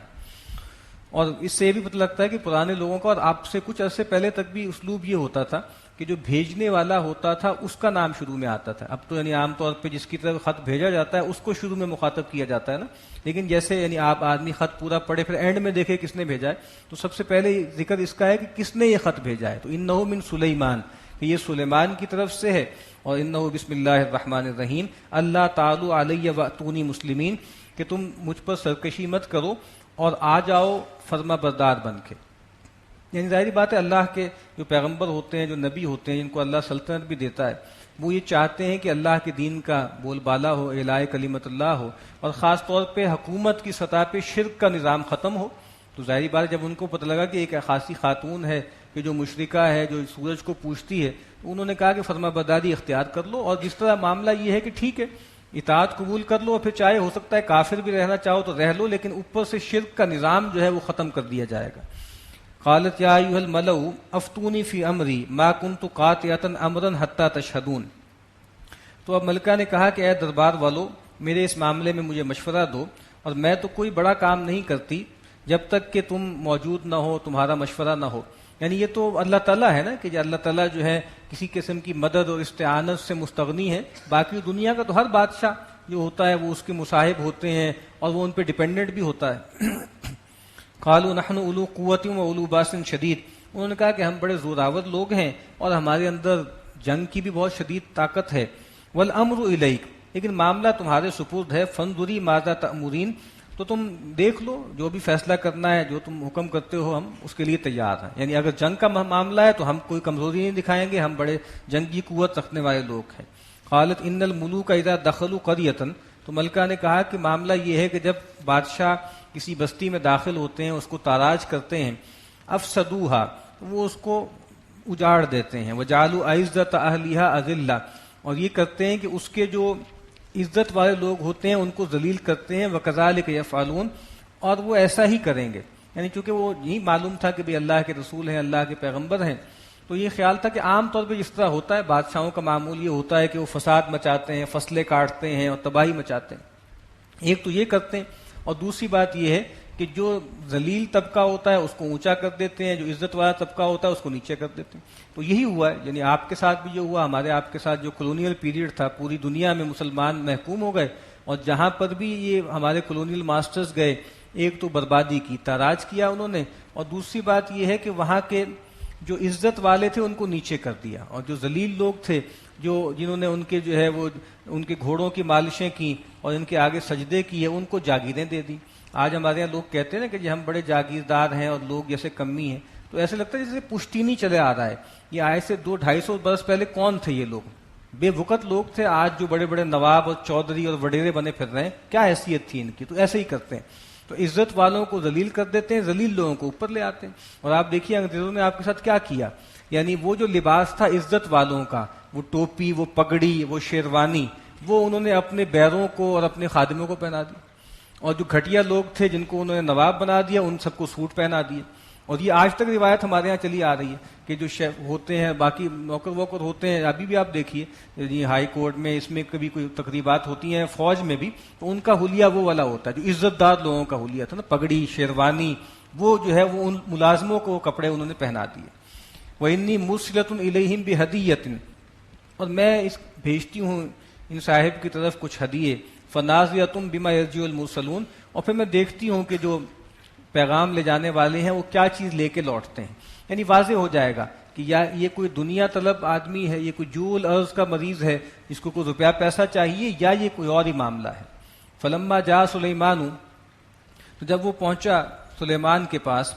اور اس سے یہ بھی پتہ لگتا ہے کہ پرانے لوگوں کا اور آپ سے کچھ عرصے پہلے تک بھی اسلوب یہ ہوتا تھا کہ جو بھیجنے والا ہوتا تھا اس کا نام شروع میں آتا تھا۔ اب تو یعنی عام طور پہ جس کی طرف خط بھیجا جاتا ہے اس کو شروع میں مخاطب کیا جاتا ہے نا، لیکن جیسے یعنی آپ آدمی خط پورا پڑھے پھر اینڈ میں دیکھے کس نے بھیجا ہے، تو سب سے پہلے ذکر اس کا ہے کہ کس نے یہ خط بھیجا ہے، تو انہ من سلیمان، کہ یہ سلیمان کی طرف سے ہے، اور انہ بسم اللہ الرحمن الرحیم، اللہ تعالی علیہ واتونی مسلمین، کہ تم مجھ پر سرکشی مت کرو اور آ جاؤ فرما بردار بن کے۔ یعنی ظاہری بات ہے اللہ کے جو پیغمبر ہوتے ہیں، جو نبی ہوتے ہیں، جن کو اللہ سلطنت بھی دیتا ہے، وہ یہ چاہتے ہیں کہ اللہ کے دین کا بول بالا ہو، اعلاء کلمت اللہ ہو، اور خاص طور پہ حکومت کی سطح پہ شرک کا نظام ختم ہو۔ تو ظاہری بات ہے جب ان کو پتہ لگا کہ ایک خاصی خاتون ہے کہ جو مشرکہ ہے، جو سورج کو پوجتی ہے، تو انہوں نے کہا کہ فرما برداری اختیار کر لو، اور جس طرح معاملہ یہ ہے کہ ٹھیک ہے اطاعت قبول کر لو، پھر چاہے ہو سکتا ہے کافر بھی رہنا چاہو تو رہ لو، لیکن اوپر سے شرک کا نظام جو ہے وہ ختم کر دیا جائے گا۔ قالت یا ایھا الملأ افتونی فی امری ما کنت قاطعۃ امرا حتی تشہدون، تو اب ملکہ نے کہا کہ اے دربار والو، میرے اس معاملے میں مجھے مشورہ دو، اور میں تو کوئی بڑا کام نہیں کرتی جب تک کہ تم موجود نہ ہو، تمہارا مشورہ نہ ہو۔ یعنی یہ تو اللہ تعالیٰ ہے نا کہ اللہ تعالیٰ جو ہے کسی قسم کی مدد اور استعانت سے مستغنی ہے. باقی دنیا کا تو ہر بادشاہ جو ہوتا ہے وہ اس کے مصاحب ہوتے ہیں اور وہ ان پہ ڈیپینڈنٹ بھی ہوتا ہے. قالوا نحن اولو قوت و اولو باس شدید، انہوں نے کہا کہ ہم بڑے زوراور لوگ ہیں اور ہمارے اندر جنگ کی بھی بہت شدید طاقت ہے. والامر الیک، لیکن معاملہ تمہارے سپرد ہے. فانظری ماذا تأمرین، تو تم دیکھ لو جو بھی فیصلہ کرنا ہے، جو تم حکم کرتے ہو ہم اس کے لیے تیار ہیں. یعنی اگر جنگ کا معاملہ ہے تو ہم کوئی کمزوری نہیں دکھائیں گے، ہم بڑے جنگی قوت رکھنے والے لوگ ہیں. قالت ان الملوک اذا دخلوا قریۃ، تو ملکہ نے کہا کہ معاملہ یہ ہے کہ جب بادشاہ کسی بستی میں داخل ہوتے ہیں، اس کو تاراج کرتے ہیں، افسدوها، وہ اس کو اجاڑ دیتے ہیں. وجعلوا عزت اہلیھا اذلہ، اور یہ کرتے ہیں کہ اس کے جو عزت والے لوگ ہوتے ہیں ان کو ذلیل کرتے ہیں. وکذالک یفعلون، اور وہ ایسا ہی کریں گے. یعنی چونکہ وہ یہی معلوم تھا کہ اللہ کے رسول ہیں، اللہ کے پیغمبر ہیں، تو یہ خیال تھا کہ عام طور پہ جس طرح ہوتا ہے بادشاہوں کا معمول یہ ہوتا ہے کہ وہ فساد مچاتے ہیں، فصلیں کاٹتے ہیں اور تباہی مچاتے ہیں. ایک تو یہ کرتے ہیں، اور دوسری بات یہ ہے کہ جو ذلیل طبقہ ہوتا ہے اس کو اونچا کر دیتے ہیں، جو عزت والا طبقہ ہوتا ہے اس کو نیچے کر دیتے ہیں. تو یہی ہوا ہے، یعنی آپ کے ساتھ بھی جو ہوا، ہمارے آپ کے ساتھ جو کولونیل پیریڈ تھا، پوری دنیا میں مسلمان محکوم ہو گئے، اور جہاں پر بھی یہ ہمارے کولونیل ماسٹرز گئے، ایک تو بربادی کی، تاراج کیا انہوں نے، اور دوسری بات یہ ہے کہ وہاں کے جو عزت والے تھے ان کو نیچے کر دیا، اور جو ذلیل لوگ تھے جنہوں نے ان کے جو ہے وہ ان کے گھوڑوں کی مالشیں کی اور ان کے آگے سجدے کیے، ان کو جاگیریں دے دی. آج ہمارے یہاں لوگ کہتے ہیں نا کہ جی ہم بڑے جاگیردار ہیں اور لوگ جیسے کمی ہیں، تو ایسے لگتا ہے جیسے پشتینی چلے آ رہا ہے. یہ آج سے 200-250 برس پہلے کون تھے یہ لوگ؟ بے وقت لوگ تھے. آج جو بڑے بڑے نواب اور چودھری اور وڈیرے بنے پھر رہے ہیں، کیا حیثیت تھی ان کی؟ تو ایسے ہی کرتے ہیں. تو عزت والوں کو ذلیل کر دیتے ہیں، ذلیل لوگوں کو اوپر لے آتے ہیں. اور آپ دیکھیے انگریزوں نے آپ کے ساتھ کیا کیا. یعنی وہ جو لباس تھا عزت والوں کا، وہ ٹوپی، وہ پگڑی، وہ شیروانی، وہ انہوں نے اپنے بیروں کو اور اپنے خادموں کو پہنا دی. اور جو گھٹیا لوگ تھے جن کو انہوں نے نواب بنا دیا، ان سب کو سوٹ پہنا دیے. اور یہ آج تک روایت ہمارے یہاں چلی آ رہی ہے کہ جو شیف ہوتے ہیں، باقی نوکر ووکر ہوتے ہیں، ابھی بھی آپ دیکھیے یہ ہائی کورٹ میں اس میں کبھی کوئی تقریبات ہوتی ہیں، فوج میں بھی، تو ان کا حلیہ وہ والا ہوتا ہے جو عزت دار لوگوں کا حلیہ تھا نا، پگڑی، شیروانی، وہ جو ہے وہ ان ملازموں کو کپڑے انہوں نے پہنا دیے. وَإِنِّي مُرْسِلَةٌ إِلَيْهِمْ بِهَدِيَّةٍ، اور میں اس بھیجتی ہوں ان صاحب کی طرف کچھ ہدیے. فَنَاظِرَةٌ بِمَا يَرْجِعُ الْمُرْسَلُونَ، اور پھر میں دیکھتی ہوں کہ جو پیغام لے جانے والے ہیں وہ کیا چیز لے کے لوٹتے ہیں. یعنی واضح ہو جائے گا کہ یا یہ کوئی دنیا طلب آدمی ہے، یہ کوئی جول ارض کا مریض ہے جس کو کوئی روپیہ پیسہ چاہیے، یا یہ کوئی اور ہی معاملہ ہے. فلما جاء سلیمان، تو جب وہ پہنچا سلیمان کے پاس،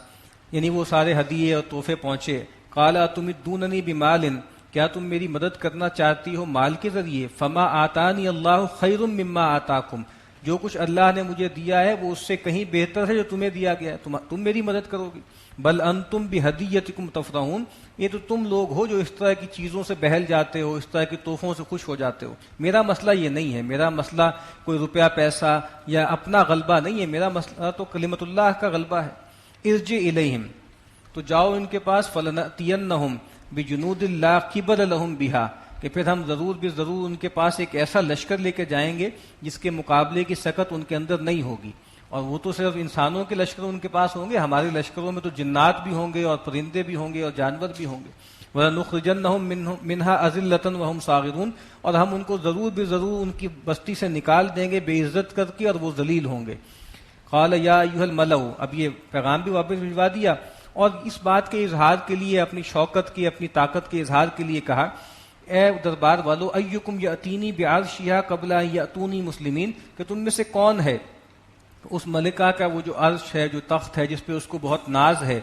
یعنی وہ سارے ہدیے اور تحفے پہنچے. قال اتمدوننی بمال، کیا تم میری مدد کرنا چاہتی ہو مال کے ذریعے؟ فما آتانی اللہ خیر مما آتاکم، جو کچھ اللہ نے مجھے دیا ہے وہ اس سے کہیں بہتر ہے جو تمہیں دیا گیا ہے، تم میری مدد کرو گی. بل انتم بہدیتکم تفرحون، یہ تو تم لوگ ہو جو اس طرح کی چیزوں سے بہل جاتے ہو، اس طرح کے تحفوں سے خوش ہو جاتے ہو. میرا مسئلہ یہ نہیں ہے، میرا مسئلہ کوئی روپیہ پیسہ یا اپنا غلبہ نہیں ہے، میرا مسئلہ تو کلمت اللہ کا غلبہ ہے. ارجع الیہم، تو جاؤ ان کے پاس. فلنأتینہم بجنود لا قبل لہم بہا، کہ پھر ہم ضرور بھی ضرور ان کے پاس ایک ایسا لشکر لے کے جائیں گے جس کے مقابلے کی سکت ان کے اندر نہیں ہوگی. اور وہ تو صرف انسانوں کے لشکر ان کے پاس ہوں گے، ہمارے لشکروں میں تو جنات بھی ہوں گے اور پرندے بھی ہوں گے اور جانور بھی ہوں گے. وَلَنُخْرِجَنَّهُم مِّنْهَا أَذِلَّةً وَهُمْ صَاغِرُونَ، اور ہم ان کو ضرور بھی ضرور ان کی بستی سے نکال دیں گے بے عزت کر کے، اور وہ ذلیل ہوں گے. قال یا ایھا الملأ، اب یہ پیغام بھی واپس بھجوا دیا، اور اس بات کے اظہار کے لیے، اپنی شوکت کی، اپنی طاقت کے اظہار کے لیے کہا، اے دربار والو، ایکم یاتینی بعرشھا قبل ان یاتونی مسلمین، کہ تم میں سے کون ہے اس ملکہ کا وہ جو عرش ہے، جو تخت ہے جس پہ اس کو بہت ناز ہے،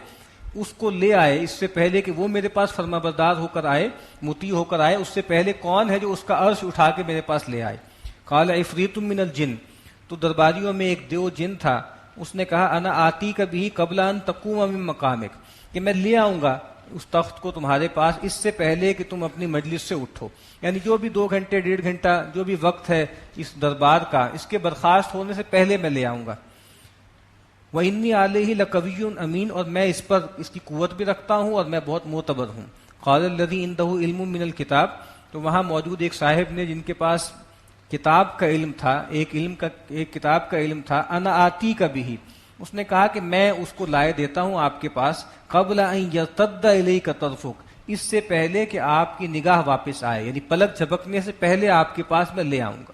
اس کو لے آئے اس سے پہلے کہ وہ میرے پاس فرما بردار ہو کر آئے، مطیع ہو کر آئے. اس سے پہلے کون ہے جو اس کا عرش اٹھا کے میرے پاس لے آئے؟ قال عفریت من الجن، تو درباریوں میں ایک دیو جن تھا، اس نے کہا انا آتی کا بھی قبل ان تقوم من مقامک، کہ میں لے آؤں گا اس تخت کو تمہارے پاس اس سے پہلے کہ تم اپنی مجلس سے اٹھو. یعنی جو بھی 2 گھنٹے 1.5 گھنٹہ جو بھی وقت ہے اس دربار کا، اس کے برخاست ہونے سے پہلے میں لے آؤں گا. وَإِنِّي عَلَيْهِ لَقَوِيٌّ أَمِينٌ، اور میں اس پر اس کی قوت بھی رکھتا ہوں اور میں بہت معتبر ہوں. قال الذي عنده علم من الكتاب، تو وہاں موجود ایک صاحب نے جن کے پاس کتاب کا علم تھا، ایک کتاب کا علم تھا. انا آتی کا بھی، اس نے کہا کہ میں اس کو لائے دیتا ہوں آپ کے پاس قبل ان یرتد الیک طرفک، اس سے پہلے کہ آپ کی نگاہ واپس آئے، یعنی پلک جھپکنے سے پہلے آپ کے پاس میں لے آؤں گا۔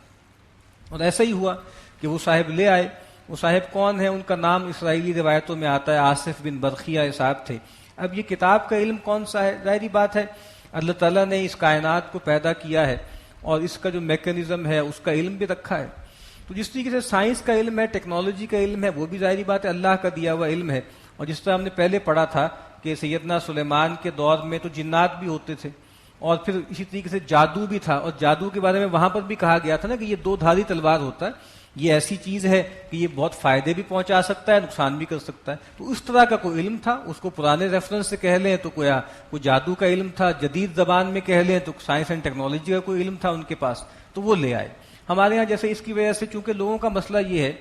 اور ایسا ہی ہوا کہ وہ صاحب لے آئے۔ وہ صاحب کون ہے؟ ان کا نام اسرائیلی روایتوں میں آتا ہے آصف بن برخیہ صاحب تھے۔ اب یہ کتاب کا علم کون سا ہے؟ ظاہری بات ہے اللہ تعالیٰ نے اس کائنات کو پیدا کیا ہے اور اس کا جو میکانزم ہے اس کا علم بھی رکھا ہے۔ تو جس طریقے سے سائنس کا علم ہے، ٹیکنالوجی کا علم ہے، وہ بھی ظاہری بات ہے اللہ کا دیا ہوا علم ہے۔ اور جس طرح ہم نے پہلے پڑھا تھا کہ سیدنا سلیمان کے دور میں تو جنات بھی ہوتے تھے، اور پھر اسی طریقے سے جادو بھی تھا، اور جادو کے بارے میں وہاں پر بھی کہا گیا تھا نا کہ یہ دو دھاری تلوار ہوتا ہے، یہ ایسی چیز ہے کہ یہ بہت فائدے بھی پہنچا سکتا ہے، نقصان بھی کر سکتا ہے۔ تو اس طرح کا کوئی علم تھا، اس کو پرانے ریفرنس سے کہہ لیں تو کوئی جادو کا علم تھا، جدید زبان میں کہہ لیں تو سائنس اینڈ ٹیکنالوجی کا کوئی علم تھا ان کے پاس، تو وہ لے آئے۔ ہمارے ہاں جیسے اس کی وجہ سے چونکہ لوگوں کا مسئلہ یہ ہے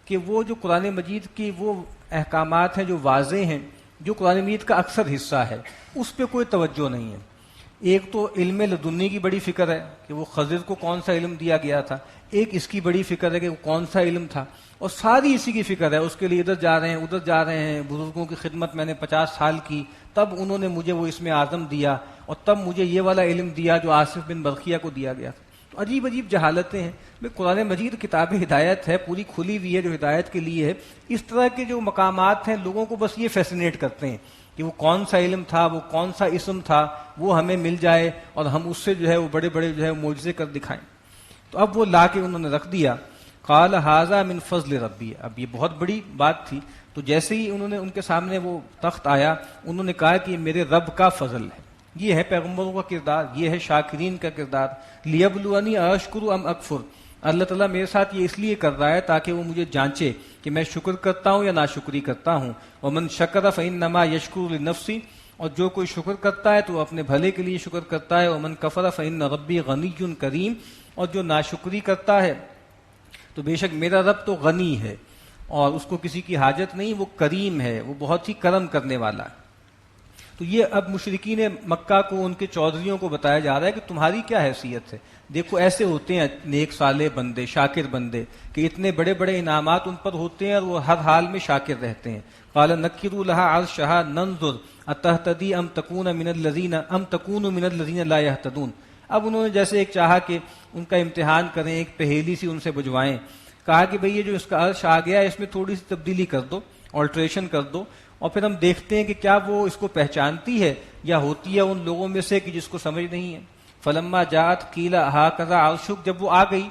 کہ وہ جو قرآن مجید کی وہ احکامات ہیں جو واضح ہیں، جو قرآن مجید کا اکثر حصہ ہے، اس پہ کوئی توجہ نہیں ہے۔ ایک تو علم لدنی کی بڑی فکر ہے کہ وہ خضر کو کون سا علم دیا گیا تھا، ایک اس کی بڑی فکر ہے کہ وہ کون سا علم تھا، اور ساری اسی کی فکر ہے، اس کے لیے ادھر جا رہے ہیں ادھر جا رہے ہیں، بزرگوں کی خدمت میں نے 50 سال کی، تب انہوں نے مجھے وہ اسم اعظم دیا، اور تب مجھے یہ والا علم دیا جو آصف بن برخیہ کو دیا گیا تھا۔ تو عجیب عجیب جہالتیں ہیں۔ قرآن مجید کتاب ہدایت ہے، پوری کھلی ہوئی ہے جو ہدایت کے لیے ہے۔ اس طرح کے جو مقامات ہیں لوگوں کو بس یہ فیسینیٹ کرتے ہیں کہ وہ کون سا علم تھا، وہ کون سا اسم تھا، وہ ہمیں مل جائے اور ہم اس سے جو ہے وہ بڑے بڑے جو ہے معجزے کر دکھائیں۔ تو اب وہ لا کے انہوں نے رکھ دیا۔ قال ھذا من فضل ربی، اب یہ بہت بڑی بات تھی۔ تو جیسے ہی انہوں نے ان کے سامنے وہ تخت آیا، انہوں نے کہا کہ یہ میرے رب کا فضل ہے۔ یہ ہے پیغمبروں کا کردار، یہ ہے شاکرین کا کردار۔ لیبلونی اشکر ام اکفر، اللہ تعالیٰ میرے ساتھ یہ اس لیے کر رہا ہے تاکہ وہ مجھے جانچے کہ میں شکر کرتا ہوں یا ناشکری کرتا ہوں۔ ومن شکر فانما یشکر لنفسی، اور جو کوئی شکر کرتا ہے تو وہ اپنے بھلے کے لیے شکر کرتا ہے۔ ومن کفر فان ربی غنی کریم، اور جو ناشکری کرتا ہے تو بے شک میرا رب تو غنی ہے اور اس کو کسی کی حاجت نہیں، وہ کریم ہے، وہ بہت ہی کرم کرنے والا ہے۔ تو یہ اب مشرکین مکہ کو، ان کے چودھریوں کو بتایا جا رہا ہے کہ تمہاری کیا حیثیت ہے۔ دیکھو ایسے ہوتے ہیں نیک صالح بندے، شاکر بندے، کہ اتنے بڑے بڑے انعامات ان پر ہوتے ہیں اور وہ ہر حال میں شاکر رہتے ہیں۔ قال نکروا لها عرشها ننظر اتهتدی ام تکون من الذین لا یهتدون۔ اب انہوں نے جیسے ایک چاہا کہ ان کا امتحان کریں، ایک پہیلی سی ان سے بجوائیں، کہا کہ بھئی یہ جو اس کا عرش آ گیا ہے اس میں تھوڑی سی تبدیلی کر دو، آلٹریشن کر دو، اور پھر ہم دیکھتے ہیں کہ کیا وہ اس کو پہچانتی ہے یا ہوتی ہے ان لوگوں میں سے کہ جس کو سمجھ نہیں ہے۔ فلما جاءت قیل ھکذا عرشک، جب وہ آ گئی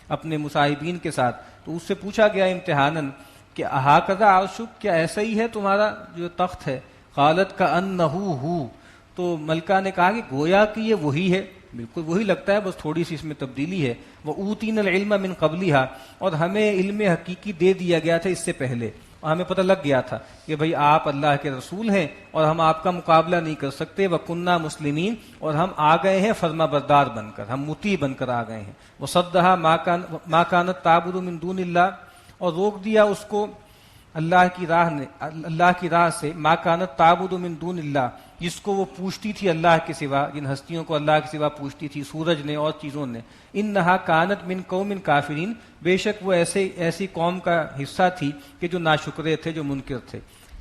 اپنے مصاحبین کے ساتھ تو اس سے پوچھا گیا امتحاناً کہ ھکذا عرشک، کیا ایسا ہی ہے تمہارا جو تخت ہے؟ قالت کأنہ ہو، تو ملکہ نے کہا کہ گویا کہ یہ وہی ہے، بالکل وہی لگتا ہے، بس تھوڑی سی اس میں تبدیلی ہے۔ وَأُوتِينَا الْعِلْمَ مِنْ قَبْلِهَا، اور ہمیں علم حقیقی دے دیا گیا تھا اس سے پہلے، اور ہمیں پتہ لگ گیا تھا کہ بھئی آپ اللہ کے رسول ہیں اور ہم آپ کا مقابلہ نہیں کر سکتے۔ وَكُنَّا مُسْلِمِينَ، اور ہم آ گئے ہیں فرما بردار بن کر، ہم مطیع بن کر آ گئے ہیں۔ وَصَدَّهَا مَا كَانَتْ تَعْبُدُ مِن دُونِ اللَّهِ، اور روک دیا اس کو اللہ کی راہ سے، ما کانت تعبد من دون اللہ، جس کو وہ پوچھتی تھی اللہ کے سوا، جن ہستیوں کو اللہ کے سوا پوچھتی تھی، سورج نے اور چیزوں نے۔ انہا کانت من قوم کافرین، بے شک وہ ایسی قوم کا حصہ تھی کہ جو ناشکرے تھے، جو منکر تھے۔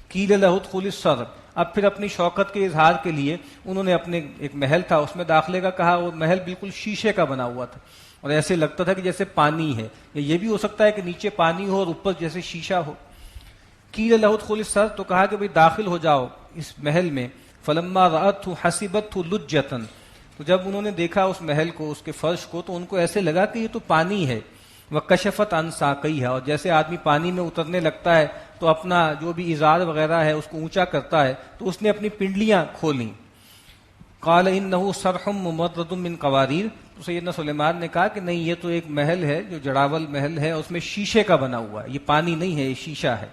قیل لہ ادخل الصرح، اب پھر اپنی شوکت کے اظہار کے لیے انہوں نے اپنے ایک محل تھا اس میں داخلے کا کہا۔ وہ محل بالکل شیشے کا بنا ہوا تھا اور ایسے لگتا تھا کہ جیسے پانی ہے، یا یہ بھی ہو سکتا ہے کہ نیچے پانی ہو اور اوپر جیسے شیشہ ہو۔ قیل لہ ادخل الصرح، تو کہا کہ بھئی داخل ہو جاؤ اس محل میں۔ فلما رأتہ حسبتہ لجۃ، تو جب انہوں نے دیکھا اس محل کو، اس کے فرش کو، تو ان کو ایسے لگا کہ یہ تو پانی ہے۔ وکشفت عن ساقیہا، اور جیسے آدمی پانی میں اترنے لگتا ہے تو اپنا جو بھی ازار وغیرہ ہے اس کو اونچا کرتا ہے، تو اس نے اپنی پنڈلیاں کھولیں۔ قال انہ صرح ممرد من قواریر، تو سیدنا سلیمان نے کہا کہ نہیں، یہ تو ایک محل ہے جو جڑاول محل ہے، اس میں شیشے کا بنا ہوا ہے، یہ پانی نہیں ہے، یہ شیشہ ہے۔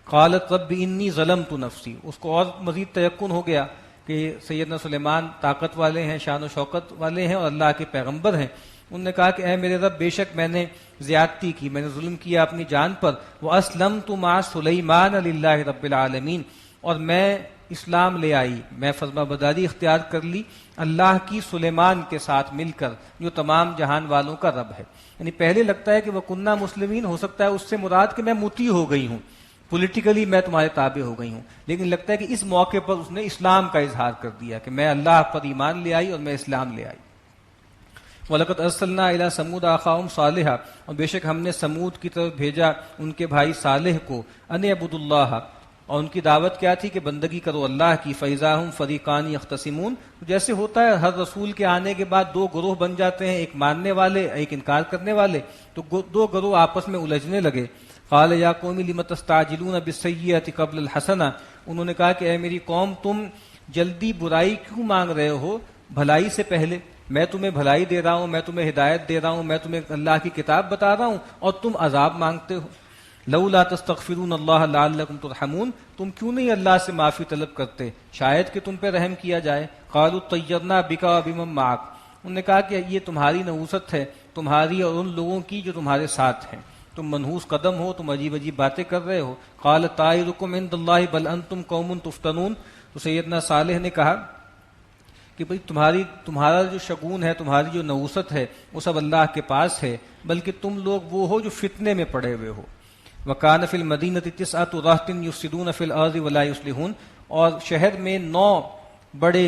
قالت رب انی ظلمت نفسی، اس کو اور مزید تیقن ہو گیا کہ سیدنا سلیمان طاقت والے ہیں، شان و شوکت والے ہیں اور اللہ کے پیغمبر ہیں۔ انہوں نے کہا کہ اے میرے رب، بے شک میں نے زیادتی کی، میں نے ظلم کیا اپنی جان پر۔ واسلمت مع سلیمان للہ رب العالمین، اور میں اسلام لے آئی، میں فرما برداری اختیار کر لی اللہ کی سلیمان کے ساتھ مل کر، جو تمام جہان والوں کا رب ہے۔ یعنی پہلے لگتا ہے کہ وہ کنہ مسلمین، ہو سکتا ہے اس سے مراد کہ میں مطیع ہو گئی ہوں، پولیٹیکلی میں تمہارے تابع ہو گئی ہوں. لیکن لگتا ہے کہ اس موقع پر اس نے اسلام کا اظہار کر دیا کہ میں اللہ پر ایمان لے آئی اور میں اسلام لے آئی. وَلَقَدْ أَرْسَلْنَا إِلَىٰ ثَمُودَ أَخَاهُمْ صَالِحًا، اور بے شک ہم نے سمود کی طرف بھیجا ان کے بھائی صالح کو، أَنِ اعْبُدُوا اللَّهَ، اور ان کی دعوت کیا تھی کہ بندگی کرو اللہ کی. فَإِذَا هُمْ فَرِيقَانِ يَخْتَصِمُونَ، جیسے ہوتا ہے ہر رسول کے آنے کے بعد دو گروہ بن جاتے ہیں، ایک ماننے والے ایک انکار کرنے والے، تو دو گروہ آپس میں الجھنے لگے. قَالَ يَا قَوْمِ لِمَ تَسْتَعْجِلُونَ بِالسَّيِّئَةِ قَبْلَ الْحَسَنَةِ، انہوں نے کہا کہ اے میری قوم تم جلدی برائی کیوں مانگ رہے ہو بھلائی سے پہلے؟ میں تمہیں بھلائی دے رہا ہوں، میں تمہیں ہدایت دے رہا ہوں، میں تمہیں اللہ کی کتاب بتا رہا ہوں اور تم عذاب مانگتے ہو. لولا تستغفرون اللہ لعلکم ترحمون، تم کیوں نہیں اللہ سے معافی طلب کرتے شاید کہ تم پہ رحم کیا جائے. قالوا طیرنا بک وبمن معک، انہوں نے کہا کہ یہ تمہاری نحوست ہے، تمہاری اور ان لوگوں کی جو تمہارے ساتھ ہیں، تم منحوس قدم ہو، تم عجیب عجیب باتیں کر رہے ہو. قال طائرکم عند اللہ بل انتم قوم تفتنون، تو سیدنا صالح نے کہا کہ بھئی تمہارا جو شگون ہے، تمہاری جو نحوست ہے وہ سب اللہ کے پاس ہے، بلکہ تم لوگ وہ ہو جو فتنے میں پڑے ہوئے ہو. وَكَانَ فِي الْمَدِينَةِ تِسْعَةُ رَهْطٍ يُفْسِدُونَ فِي الْأَرْضِ وَلَا يُصْلِحُونَ، اور شہر میں 9 بڑے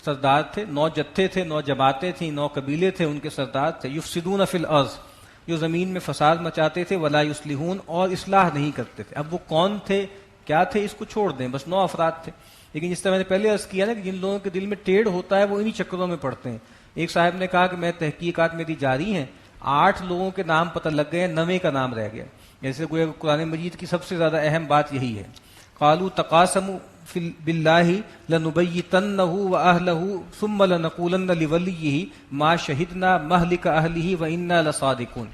سردار تھے، 9 جتھے تھے، 9 جماعتیں تھیں، 9 قبیلے تھے، ان کے سردار تھے. يُفْسِدُونَ فِي الْأَرْضِ، جو زمین میں فساد مچاتے تھے، وَلَا يُصْلِحُونَ، اور اصلاح نہیں کرتے تھے. اب وہ کون تھے کیا تھے اس کو چھوڑ دیں، بس 9 افراد تھے. لیکن جس طرح میں نے پہلے عرض کیا نا کہ جن لوگوں کے دل میں ٹیڑھ ہوتا ہے وہ انہی چکروں میں پڑتے ہیں. ایک صاحب نے کہا کہ میں تحقیقات میری جاری ہیں، 8 لوگوں کے نام پتہ لگ گئے ہیں، 9ویں کا نام رہ گیا. جیسے گویا قرآن مجید کی سب سے زیادہ اہم بات یہی ہے. قالوا تقاسموا باللہ لنبیتنہ واہلہ ثم لنقولن لولیہ ما شہدنا مہلک اہلہ وانا لصادقون.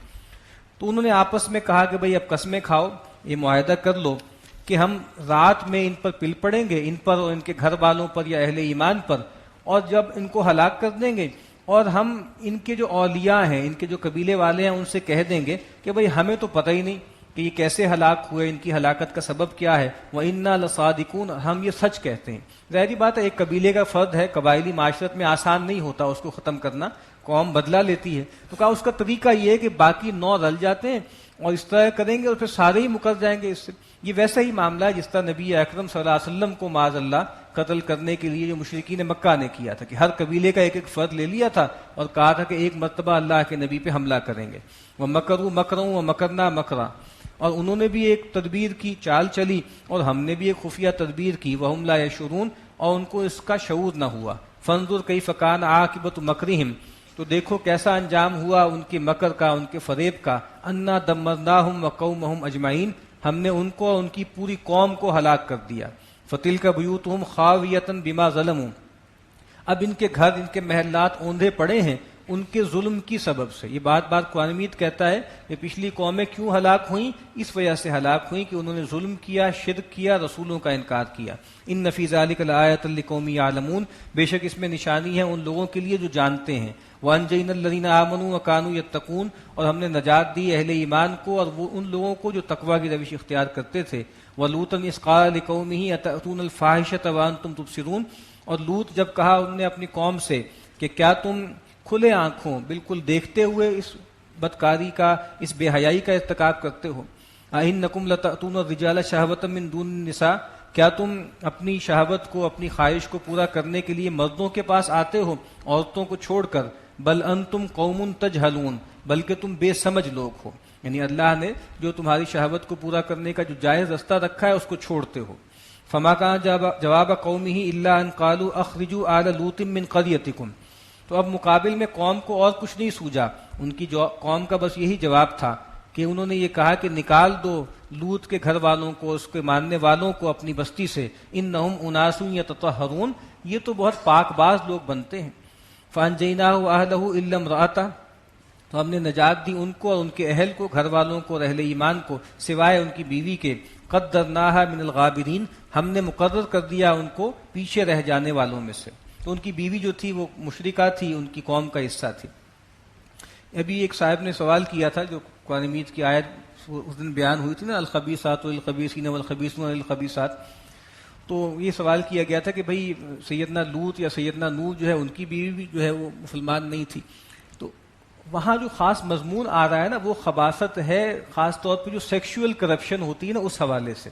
تو انہوں نے آپس میں کہا کہ بھئی اب قسمیں کھاؤ، یہ معاہدہ کر لو کہ ہم رات میں ان پر پل پڑیں گے، ان پر اور ان کے گھر والوں پر یا اہل ایمان پر، اور جب ان کو ہلاک کر دیں گے اور ہم ان کے جو اولیاء ہیں، ان کے جو قبیلے والے ہیں، ان سے کہہ دیں گے کہ بھئی ہمیں تو پتہ ہی نہیں کہ یہ کیسے ہلاک ہوئے، ان کی ہلاکت کا سبب کیا ہے. وَإِنَّا لَصَادِقُونَ، ہم یہ سچ کہتے ہیں. ظاہری بات ہے ایک قبیلے کا فرد ہے، قبائلی معاشرت میں آسان نہیں ہوتا اس کو ختم کرنا، قوم بدلا لیتی ہے. تو کہا اس کا طریقہ یہ ہے کہ باقی 9 رل جاتے ہیں اور اس طرح کریں گے اور پھر سارے ہی مکر جائیں گے اس سے. یہ ویسا ہی معاملہ ہے جس طرح نبی اکرم صلی اللہ علیہ وسلم کو معاذ اللہ قتل کرنے کے لیے جو مشرکین مکہ نے کیا تھا کہ ہر قبیلے کا ایک ایک فرد لے لیا تھا اور کہا تھا کہ ایک مرتبہ اللہ کے نبی پہ حملہ کریں گے. وَمَكَرُوا مَكْرًا وَمَكَرْنَا مَكْرًا، اور انہوں نے بھی ایک تدبیر کی، چال چلی، اور ہم نے بھی ایک خفیہ تدبیر کی. وَهُمْ لَا يَشْعُرُونَ، اور ان کو اس کا شعور نہ ہوا. فَانظُرْ كَيْفَ كَانَ عَاقِبَةُ مَكْرِهِمْ، تو دیکھو کیسا انجام ہوا ان کے مکر کا، ان کے فریب کا. انا دمرناہم وقومہم اجمعین، ہم نے ان کو اور ان کی پوری قوم کو ہلاک کر دیا. فتلک بیوتہم خاویۃ بما ظلموا، اب ان کے گھر، ان کے محلات اوندھے پڑے ہیں ان کے ظلم کی سبب سے. یہ بات قرآن مجید کہتا ہے کہ پچھلی قومیں کیوں ہلاک ہوئیں، اس وجہ سے ہلاک ہوئیں کہ انہوں نے ظلم کیا، شرک کیا، رسولوں کا انکار کیا. ان فی ذلک لآیۃ لقوم یعلمون، بے شک اس میں نشانی ہے ان لوگوں کے لیے جو جانتے ہیں. وانجینا الذین آمنوا وکانوا یتقون، اور ہم نے نجات دی اہل ایمان کو اور وہ ان لوگوں کو جو تقوی کی روش اختیار کرتے تھے. ولوطا اذ قال لقومہ اتأتون الفاحشۃ وانتم تبصرون، اور لوط جب کہا انہوں نے اپنی قوم سے کہ کیا تم کھلے آنکھوں بالکل دیکھتے ہوئے اس بدکاری کا، اس بے حیائی کا ارتکاب کرتے ہو. اِنَّکُمْ لَتَأْتُونَ الرِّجَالَ شَهْوَةً مِّن دُونِ النِّسَاءِ، کیا تم اپنی شہوت کو، اپنی خواہش کو پورا کرنے کے لیے مردوں کے پاس آتے ہو عورتوں کو چھوڑ کر. بل انتم قوم تجہلون، بلکہ تم بے سمجھ لوگ ہو. یعنی اللہ نے جو تمہاری شہوت کو پورا کرنے کا جو جائز رستہ رکھا ہے اس کو چھوڑتے ہو. فما کان جواب قومہ الا ان قالوا اخرجوا آل لوط من قریتکم، تو اب مقابل میں قوم کو اور کچھ نہیں سوجا، ان کی قوم کا بس یہی جواب تھا کہ انہوں نے یہ کہا کہ نکال دو لوط کے گھر والوں کو، اس کے ماننے والوں کو اپنی بستی سے. انہم اناس یتطہرون، یہ تو بہت پاک باز لوگ بنتے ہیں. فانجیناہ واہلہ الا امرأتہ، تو ہم نے نجات دی ان کو اور ان کے اہل کو، گھر والوں کو اور اہل ایمان کو، سوائے ان کی بیوی کے. قدرناہا من الغابرین، ہم نے مقرر کر دیا ان کو پیچھے رہ جانے والوں میں سے. تو ان کی بیوی جو تھی وہ مشرکہ تھی، ان کی قوم کا حصہ تھی. ابھی ایک صاحب نے سوال کیا تھا جو قرآن مجید کی آیت اس دن بیان ہوئی تھی نا، الخبیثات للخبیثین والخبیثون للخبیثات، تو یہ سوال کیا گیا تھا کہ بھئی سیدنا لوط یا سیدنا نوح جو ہے ان کی بیوی بھی جو ہے وہ مسلمان نہیں تھی. تو وہاں جو خاص مضمون آ رہا ہے نا وہ خباثت ہے، خاص طور پہ جو سیکشول کرپشن ہوتی ہے نا اس حوالے سے.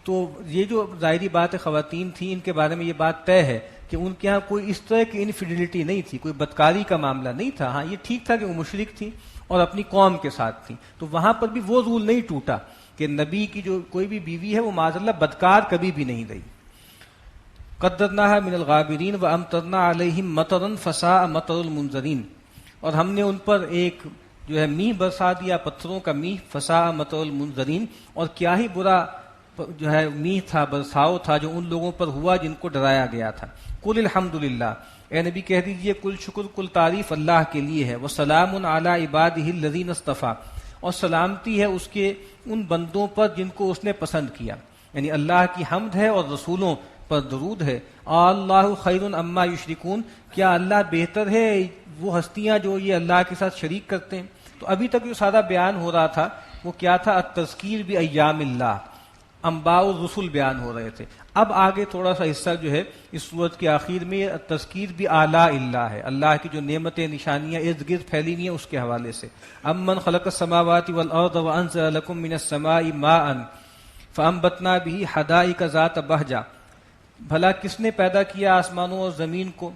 تو یہ جو ظاہری بات خواتین تھیں، ان کے بارے میں یہ بات طے ہے کہ ان کے ہاں کوئی اس طرح کی انفیڈیلٹی نہیں تھی، کوئی بدکاری کا معاملہ نہیں تھا. ہاں یہ ٹھیک تھا کہ وہ مشرک تھی اور اپنی قوم کے ساتھ تھی، تو وہاں پر بھی وہ رول نہیں ٹوٹا کہ نبی کی جو کوئی بھی بیوی ہے وہ معاذ اللہ بدکار کبھی بھی نہیں رہی. قدرناها من الغابرین وامطرنا علیہم مطرا فساء مطر المنذرین، اور ہم نے ان پر ایک جو ہے میہ برسا دیا، پتھروں کا میہ، فساء مطر المنذرین، اور کیا ہی برا جو ہے میہ تھا، برساؤ تھا جو ان لوگوں پر ہوا جن کو ڈرایا گیا تھا. قل الحمدللہ، اے نبی کہہ دیجئے کل شکر کل تعریف اللہ کے لیے ہے. وسلام علی عبادہ الذین اصطفیٰ، اور سلامتی ہے اس کے ان بندوں پر جن کو اس نے پسند کیا، یعنی اللہ کی حمد ہے اور رسولوں پر درود ہے. اللہ خیر اما یشرکون، کیا اللہ بہتر ہے وہ ہستیاں جو یہ اللہ کے ساتھ شریک کرتے ہیں. تو ابھی تک جو سارا بیان ہو رہا تھا وہ کیا تھا؟ التذکیر بایام اللہ، انباء الرسل بیان ہو رہے تھے. اب آگے تھوڑا سا حصہ جو ہے اس سورت کے آخر میں التذکیر بآلاء اللہ ہے، اللہ کی جو نعمتیں نشانیاں ارد گرد پھیلی ہوئی ہیں اس کے حوالے سے. امن خلق السماوات والارض وانزل لكم من السماء ماء فانبتنا به حدائق ذات بہجہ، بھلا کس نے پیدا کیا آسمانوں اور زمین کو،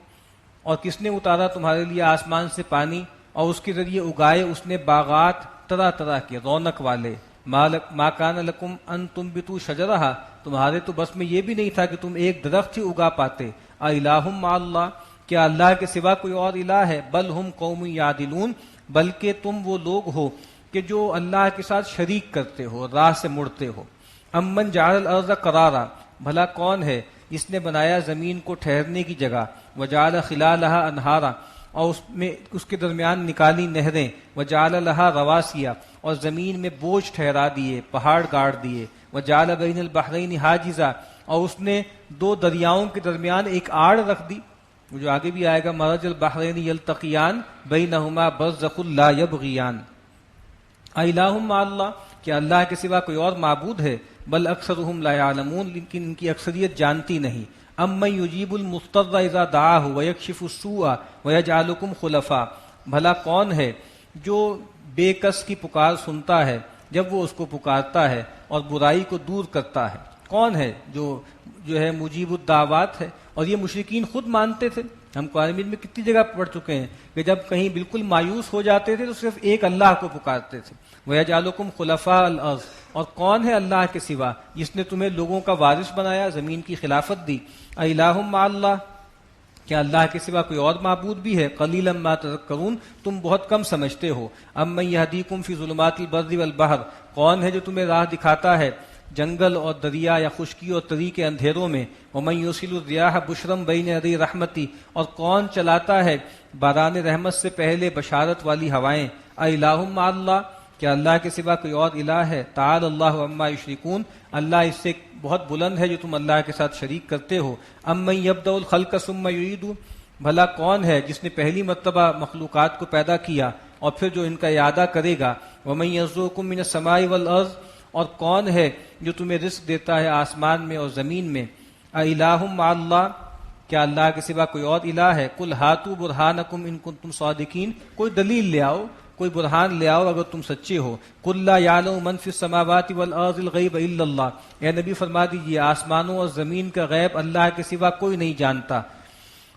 اور کس نے اتارا تمہارے لیے آسمان سے پانی اور اس کے ذریعے اگائے اس نے باغات طرح طرح کے رونق والے. ما کان لکم ان تنبتوا شجرہا، تمہارے تو بس میں یہ بھی نہیں تھا کہ تم ایک درخت ہی اگا پاتے. الہ مع اللہ، کیا اللہ کے سوا کوئی اور الہ ہے؟ بل ہم قوم یعدلون، بلکہ تم وہ لوگ ہو کہ جو اللہ کے ساتھ شریک کرتے ہو، راہ سے مڑتے ہو. امن جعل الارض قرارا، بھلا کون ہے جس نے بنایا زمین کو ٹھہرنے کی جگہ، وجعل خلالها انہارا، اور اس میں اس کے درمیان نکالی نہریں، وجعل لها رواسیا، اور زمین میں بوجھ ٹھہرا دیے، پہاڑ گاڑ دیے، وجعل بین البحرین حاجزا، اور اس نے دو دریاؤں کے درمیان ایک آڑ رکھ دی، جو آگے بھی آئے گا، مرج البحرین یلتقیان بینہما برزخ لا یبغیان. الہ مع اللہ، کیا اللہ کے سوا کوئی اور معبود ہے؟ بل اکثرهم لا یعلمون، لیکن ان کی اکثریت جانتی نہیں. امن یجیب المضطر اذا دعاہ ویکشف السوء ویجعلکم خلفاء، بھلا کون ہے جو بے کس کی پکار سنتا ہے جب وہ اس کو پکارتا ہے اور برائی کو دور کرتا ہے. کون ہے جو ہے مجیب الدعوات ہے؟ اور یہ مشرکین خود مانتے تھے. ہم قرآن مجید میں کتنی جگہ پڑھ چکے ہیں کہ جب کہیں بالکل مایوس ہو جاتے تھے تو صرف ایک اللہ کو پکارتے تھے. وَيَجْعَلُكُمْ خُلَفَاءَ الْأَرْضِ، اور کون ہے اللہ کے سوا جس نے تمہیں لوگوں کا وارث بنایا، زمین کی خلافت دی. الہ مع اللہ، کیا اللہ کے سوا کوئی اور معبود بھی ہے؟ قلیلا ما تذکرون، تم بہت کم سمجھتے ہو. امن یہدیکم فی ظلمات البر والبحر، کون ہے جو تمہیں راہ دکھاتا ہے جنگل اور دریا یا خشکی اور تری کے اندھیروں میں. ومن یرسل الرياح بشرا بین یدی رحمتی، اور کون چلاتا ہے باران رحمت سے پہلے بشارت والی ہوائیں. الہ مع اللہ، کیا اللہ کے سوا کوئی اور الہ ہے؟ تعالی اللہ عما یشرکون، اللہ اس سے بہت بلند ہے جو تم اللہ کے ساتھ شریک کرتے ہو. امن یبدأ الخلق ثم یعید، بھلا کون ہے جس نے پہلی مرتبہ مخلوقات کو پیدا کیا اور پھر جو ان کا اعادہ کرے گا. ومن یرزقکم من السماء والارض، اور کون ہے جو تمہیں رزق دیتا ہے آسمان میں اور زمین میں. الہ مع اللہ، کیا اللہ کے سوا کوئی اور الہ ہے؟ قل ہاتوا برہانکم ان کنتم صادقین، کوئی دلیل لے آؤ، کوئی برہان لے آؤ اگر تم سچے ہو. قل لا یعلم من فی السماوات والارض الغیب الا اللہ، اے نبی فرما دیجیے آسمانوں اور زمین کا غیب اللہ کے سوا کوئی نہیں جانتا.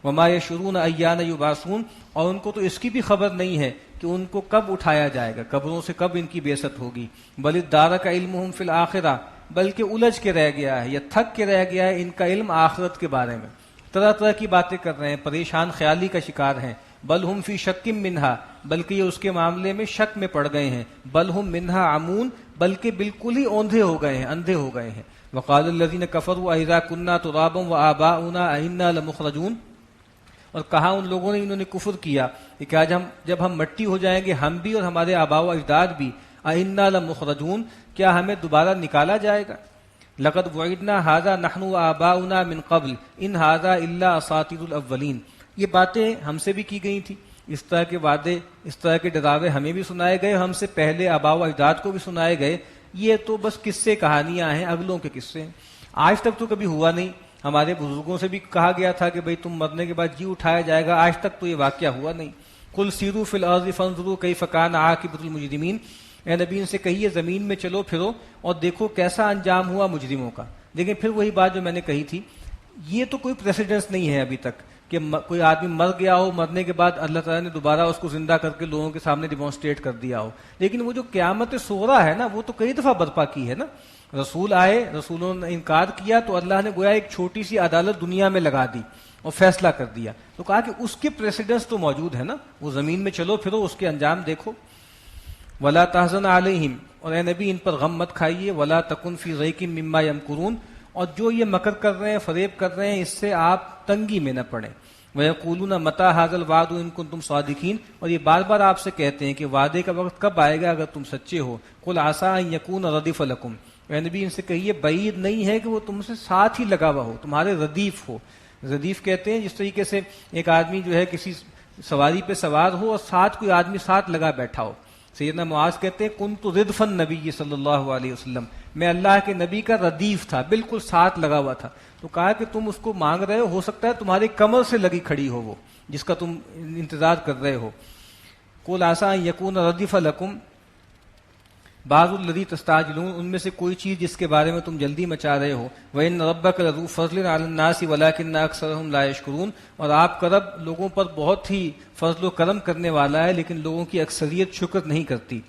وما یشعرون ایان یبعثون، اور ان کو تو اس کی بھی خبر نہیں ہے کہ ان کو کب اٹھایا جائے گا، قبروں سے کب ان کی بعثت ہوگی. بل ادارک علمہم فی الآخرہ، بلکہ الجھ کے رہ گیا ہے یا تھک کے رہ گیا ہے ان کا علم آخرت کے بارے میں، طرح طرح کی باتیں کر رہے ہیں، پریشان خیالی کا شکار ہیں. بل ہم فی شک منہا، بلکہ یہ اس کے معاملے میں شک میں پڑ گئے ہیں. بل ہم منہا عمون، بلکہ بالکل ہی اوندھے ہو گئے ہیں، اندھے ہو گئے ہیں. وقال الذین کفروا اذا کنا ترابا وآباؤنا ائنا لمخرجون، اور کہا ان لوگوں نے، انہوں نے کفر کیا کہ آج جب ہم مٹی ہو جائیں گے، ہم بھی اور ہمارے آباء و اجداد بھی، ائنا لمخرجون، کیا ہمیں دوبارہ نکالا جائے گا. لقد وعدنا هذا نحن وآباؤنا من قبل ان هذا الا اساطیر الاولین، یہ باتیں ہم سے بھی کی گئی تھی، اس طرح کے وعدے، اس طرح کے ڈراوے ہمیں بھی سنائے گئے، ہم سے پہلے آباء و اجداد کو بھی سنائے گئے. یہ تو بس قصے کہانیاں ہیں، اگلوں کے قصے ہیں، آج تک تو کبھی ہوا نہیں. ہمارے بزرگوں سے بھی کہا گیا تھا کہ بھئی تم مرنے کے بعد جی اٹھایا جائے گا، آج تک تو یہ واقعہ ہوا نہیں. قل سیروا فی الارض فانظروا کیف کان عاقبۃ المجرمین، اے نبی ان سے کہیے زمین میں چلو پھرو اور دیکھو کیسا انجام ہوا مجرموں کا. لیکن پھر وہی بات جو میں نے کہی تھی, یہ تو کوئی پریسیڈنس نہیں ہے ابھی تک کہ کوئی آدمی مر گیا ہو, مرنے کے بعد اللہ تعالیٰ نے دوبارہ اس کو زندہ کر کے لوگوں کے سامنے ڈیمانسٹریٹ کر دیا ہو. لیکن وہ جو قیامت صغریٰ ہے نا, وہ تو کئی دفعہ برپا کی ہے نا. رسول آئے, رسولوں نے انکار کیا تو اللہ نے گویا ایک چھوٹی سی عدالت دنیا میں لگا دی اور فیصلہ کر دیا. تو کہا کہ اس کے پریسیڈنس تو موجود ہے نا, وہ زمین میں چلو پھرو, اس کے انجام دیکھو. ولا تحزن علیہم, اور اے نبی ان پر غم مت کھائیے. ولا تکن فی ضیق مما یمکرون, اور جو یہ مکر کر رہے ہیں, فریب کر رہے ہیں, اس سے آپ تنگی میں نہ پڑیں. وَيَقُولُونَ مَتَىٰ هَٰذَا الْوَعْدُ إِن كُنتُمْ صَادِقِينَ, اور یہ بار بار آپ سے کہتے ہیں کہ وعدے کا وقت کب آئے گا اگر تم سچے ہو. قُلْ عَسَىٰ أَن يَكُونَ رَدِفَ لَكُمْ, اے نبی ان سے کہیے بعید نہیں ہے کہ وہ تم سے ساتھ ہی لگا ہوا ہو, تمہارے ردیف ہو. ردیف کہتے ہیں جس طریقے سے ایک آدمی جو ہے کسی سواری پہ سوار ہو اور ساتھ کوئی آدمی ساتھ لگا بیٹھا ہو. سیدنا معاذ کہتے ہیں کنت ردف النبی صلی اللہ علیہ وسلم, میں اللہ کے نبی کا ردیف تھا, بالکل ساتھ لگا ہوا تھا. تو کہا کہ تم اس کو مانگ رہے ہو سکتا ہے تمہاری کمر سے لگی کھڑی ہو وہ جس کا تم انتظار کر رہے ہو. قُلْ عَسَىٰ أَن يَكُونَ رَدِفَ لَكُمْ بَعْضُ الَّذِي تَسْتَعْجِلُونَ, ان میں سے کوئی چیز جس کے بارے میں تم جلدی مچا رہے ہو. وَإِنَّ رَبَّكَ لَذُو فَضْلٍ عَلَى النَّاسِ وَلَٰكِنَّ أَكْثَرَهُمْ لَا يَشْكُرُونَ, اور آپ کا رب لوگوں پر بہت ہی فضل و کرم کرنے والا ہے لیکن لوگوں کی اکثریت شکر نہیں کرتی.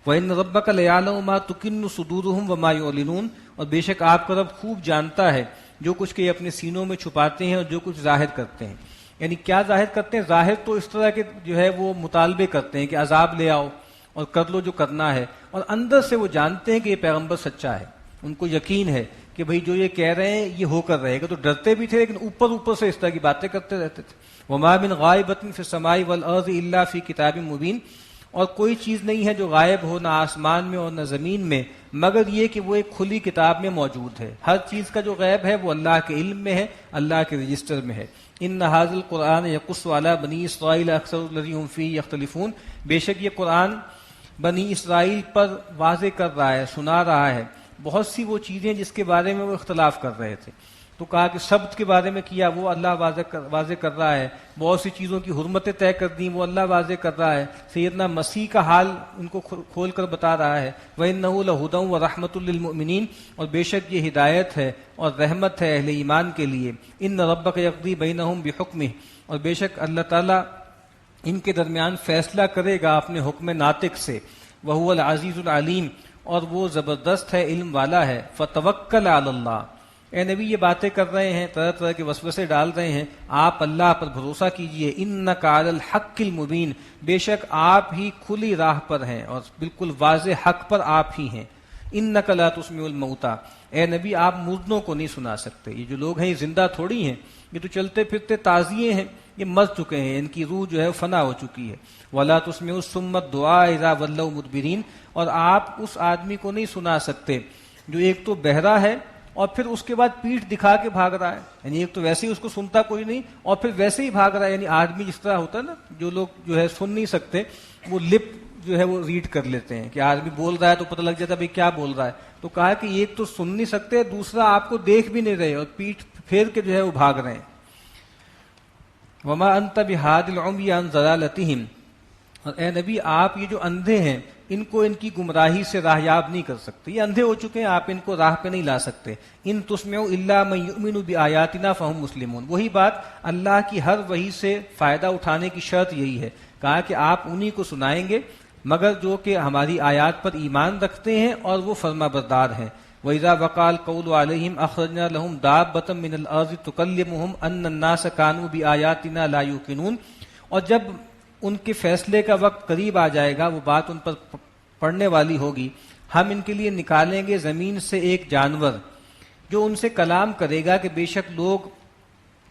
وَإِنَّ رَبَّكَ لَيَعْلَمُ مَا تُكِنُّ صُدُورُهُمْ وَمَا يُعْلِنُونَ, اور بے شک آپ کا رب خوب جانتا ہے جو کچھ کہ اپنے سینوں میں چھپاتے ہیں اور جو کچھ ظاہر کرتے ہیں. یعنی کیا ظاہر کرتے ہیں؟ ظاہر تو اس طرح کے جو ہے وہ مطالبے کرتے ہیں کہ عذاب لے آؤ اور کر لو جو کرنا ہے, اور اندر سے وہ جانتے ہیں کہ یہ پیغمبر سچا ہے. ان کو یقین ہے کہ بھئی جو یہ کہہ رہے ہیں یہ ہو کر رہے گا, تو ڈرتے بھی تھے لیکن اوپر سے اس طرح کی باتیں کرتے رہتے تھے. وَمَا مِنْ غَائِبَةٍ فِي السَّمَاءِ وَالْأَرْضِ إِلَّا فِي كِتَابٍ مُبِينٍ, اور کوئی چیز نہیں ہے جو غائب ہو, نہ آسمان میں اور نہ زمین میں, مگر یہ کہ وہ ایک کھلی کتاب میں موجود ہے. ہر چیز کا جو غیب ہے وہ اللہ کے علم میں ہے, اللہ کے رجسٹر میں ہے. ان هذا القرآن يقص على بني اسرائیل اکثر الذی هم فیہ یختلفون, بے شک یہ قرآن بنی اسرائیل پر واضح کر رہا ہے, سنا رہا ہے بہت سی وہ چیزیں جس کے بارے میں وہ اختلاف کر رہے تھے. تو کہا کہ سبت کے بارے میں کیا وہ اللہ واضح کر رہا ہے, بہت سی چیزوں کی حرمتیں طے کر دیں وہ اللہ واضح کر رہا ہے, سیدنا مسیح کا حال ان کو کھول کر بتا رہا ہے. وَإِنَّهُ لَهُدًى وَرَحْمَةٌ لِّلْمُؤْمِنِينَ, اور بے شک یہ ہدایت ہے اور رحمت ہے اہل ایمان کے لیے. إِنَّ رَبَّكَ يَقْضِي بَيْنَهُمْ بِحُكْمِهِ, اور بے شک اللہ تعالیٰ ان کے درمیان فیصلہ کرے گا اپنے حکم ناطق سے. وَهُوَ الْعَزِيزُ الْعَلِيمُ, اور وہ زبردست ہے, علم والا ہے. فَتَوَكَّلْ عَلَى اللَّهِ, اے نبی یہ باتیں کر رہے ہیں, طرح طرح کے وسوسے ڈال رہے ہیں, آپ اللہ پر بھروسہ کیجئے. انک علی الحق المبین, بے شک آپ ہی کھلی راہ پر ہیں اور بالکل واضح حق پر آپ ہی ہیں. انک لا تسمع الموتى, اے نبی آپ مردوں کو نہیں سنا سکتے. یہ جو لوگ ہیں یہ زندہ تھوڑی ہیں, یہ تو چلتے پھرتے تازیے ہیں, یہ مر چکے ہیں, ان کی روح جو ہے فنا ہو چکی ہے. ولا تسمع الصم الدعاء اذا ولوا مدبرین, اور آپ اس آدمی کو نہیں سنا سکتے جو ایک تو بہرا ہے اور پھر اس کے بعد پیٹھ دکھا کے بھاگ رہا ہے. یعنی ایک تو ویسے ہی اس کو سنتا کوئی نہیں اور پھر ویسے ہی بھاگ رہا ہے. یعنی آدمی جس طرح ہوتا ہے نا, جو لوگ جو ہے سن نہیں سکتے وہ لپ جو ہے وہ ریڈ کر لیتے ہیں کہ آدمی بول رہا ہے تو پتہ لگ جاتا ہے بھائی کیا بول رہا ہے. تو کہا کہ ایک تو سن نہیں سکتے, دوسرا آپ کو دیکھ بھی نہیں رہے اور پیٹھ پھیر کے جو ہے وہ بھاگ رہے ہیں. وما انت بہاد العمی عن ضلالتہم, اور اے نبی آپ یہ جو اندھے ہیں ان کو ان کی گمراہی سے راہیاب نہیں کر سکتے. یہ اندھے ہو چکے ہیں, آپ ان کو راہ پہ نہیں لا سکتے. ان تسمعوا الا من یؤمن بآیاتنا فهم مسلمون, وہی بات اللہ کی ہر وحی سے فائدہ اٹھانے کی شرط یہی ہے. کہا کہ آپ انہی کو سنائیں گے مگر جو کہ ہماری آیات پر ایمان رکھتے ہیں اور وہ فرما بردار ہیں. وَإِذَا وَقَعَ الْقَوْلُ عَلَيْهِمْ أَخْرَجْنَا لَهُمْ دَابَّةً مِّنَ الْأَرْضِ تُكَلِّمُهُمْ أَنَّ النَّاسَ كَانُوا بِآيَاتِنَا لَا يُوقِنُونَ, اور جب ان کے فیصلے کا وقت قریب آ جائے گا, وہ بات ان پر پڑنے والی ہوگی, ہم ان کے لیے نکالیں گے زمین سے ایک جانور جو ان سے کلام کرے گا کہ بے شک لوگ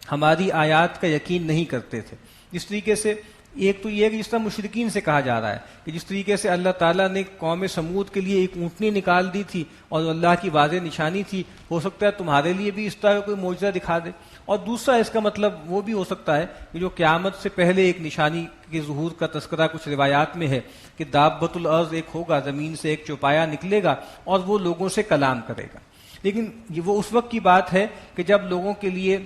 ہماری آیات کا یقین نہیں کرتے تھے. اس طریقے سے ایک تو یہ کہ جس طرح مشرکین سے کہا جا رہا ہے کہ جس طریقے سے اللہ تعالیٰ نے قوم سمود کے لیے ایک اونٹنی نکال دی تھی اور اللہ کی واضح نشانی تھی, ہو سکتا ہے تمہارے لیے بھی اس طرح کوئی معجزہ دکھا دے. اور دوسرا اس کا مطلب وہ بھی ہو سکتا ہے کہ جو قیامت سے پہلے ایک نشانی کے ظہور کا تذکرہ کچھ روایات میں ہے کہ دابۃ الارض ایک ہوگا, زمین سے ایک چوپایا نکلے گا اور وہ لوگوں سے کلام کرے گا. لیکن وہ اس وقت کی بات ہے کہ جب لوگوں کے لیے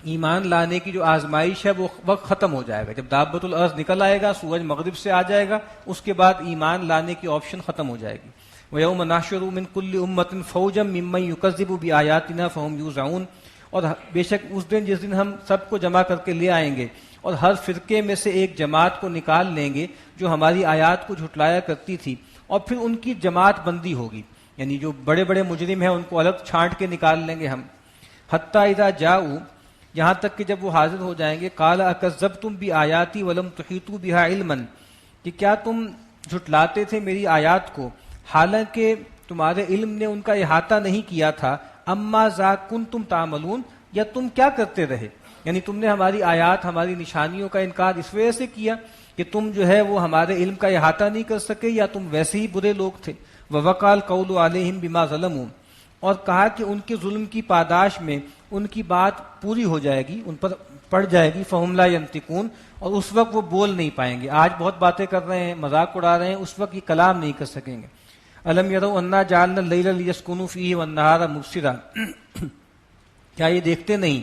ایمان لانے کی جو آزمائش ہے وہ وقت ختم ہو جائے گا جب دابۃ الارض نکل آئے گا، سورج مغرب سے آ جائے گا، اس کے بعد ایمان لانے کی آپشن ختم ہو جائے گی۔ وَيَوْمَ نَحْشُرُ مِنْ كُلِّ أُمَّةٍ فَوْجًا مِّمَّن يُكَذِّبُ بِآيَاتِنَا فَهُمْ يُوزَعُونَ، اور بے شک اس دن جس دن ہم سب کو جمع کر کے لے آئیں گے اور ہر فرقے میں سے ایک جماعت کو نکال لیں گے جو ہماری آیات کو جھٹلایا کرتی تھی، اور پھر ان کی جماعت بندی ہوگی، یعنی جو بڑے بڑے مجرم ہیں ان کو الگ چھانٹ کے نکال لیں گے ہم۔ حتیٰ اذا جاؤ، یہاں تک کہ جب وہ حاضر ہو جائیں گے، قال اکذبتم بآیاتی ولم تحیطوا بها علما، کہ کیا تم جھٹلاتے تھے میری آیات کو حالانکہ تمہارے علم نے ان کا احاطہ نہیں کیا تھا، اما ذا کنتم تعملون، یا تم کیا کرتے رہے، یعنی تم نے ہماری آیات ہماری نشانیوں کا انکار اس وجہ سے کیا کہ تم جو ہے وہ ہمارے علم کا احاطہ نہیں کر سکے، یا تم ویسے ہی برے لوگ تھے۔ ووقع القول علیہم بما ظلموا، اور کہا کہ ان کے ظلم کی پاداش میں ان کی بات پوری ہو جائے گی، ان پر پڑ جائے گی، فہم لا ینطقون، اور اس وقت وہ بول نہیں پائیں گے۔ آج بہت باتیں کر رہے ہیں، مذاق اڑا رہے ہیں، اس وقت یہ کلام نہیں کر سکیں گے۔ الم یروا انا جعلنا اللیل لیسکنوا فیہ والنہار مبصرا، کیا یہ دیکھتے نہیں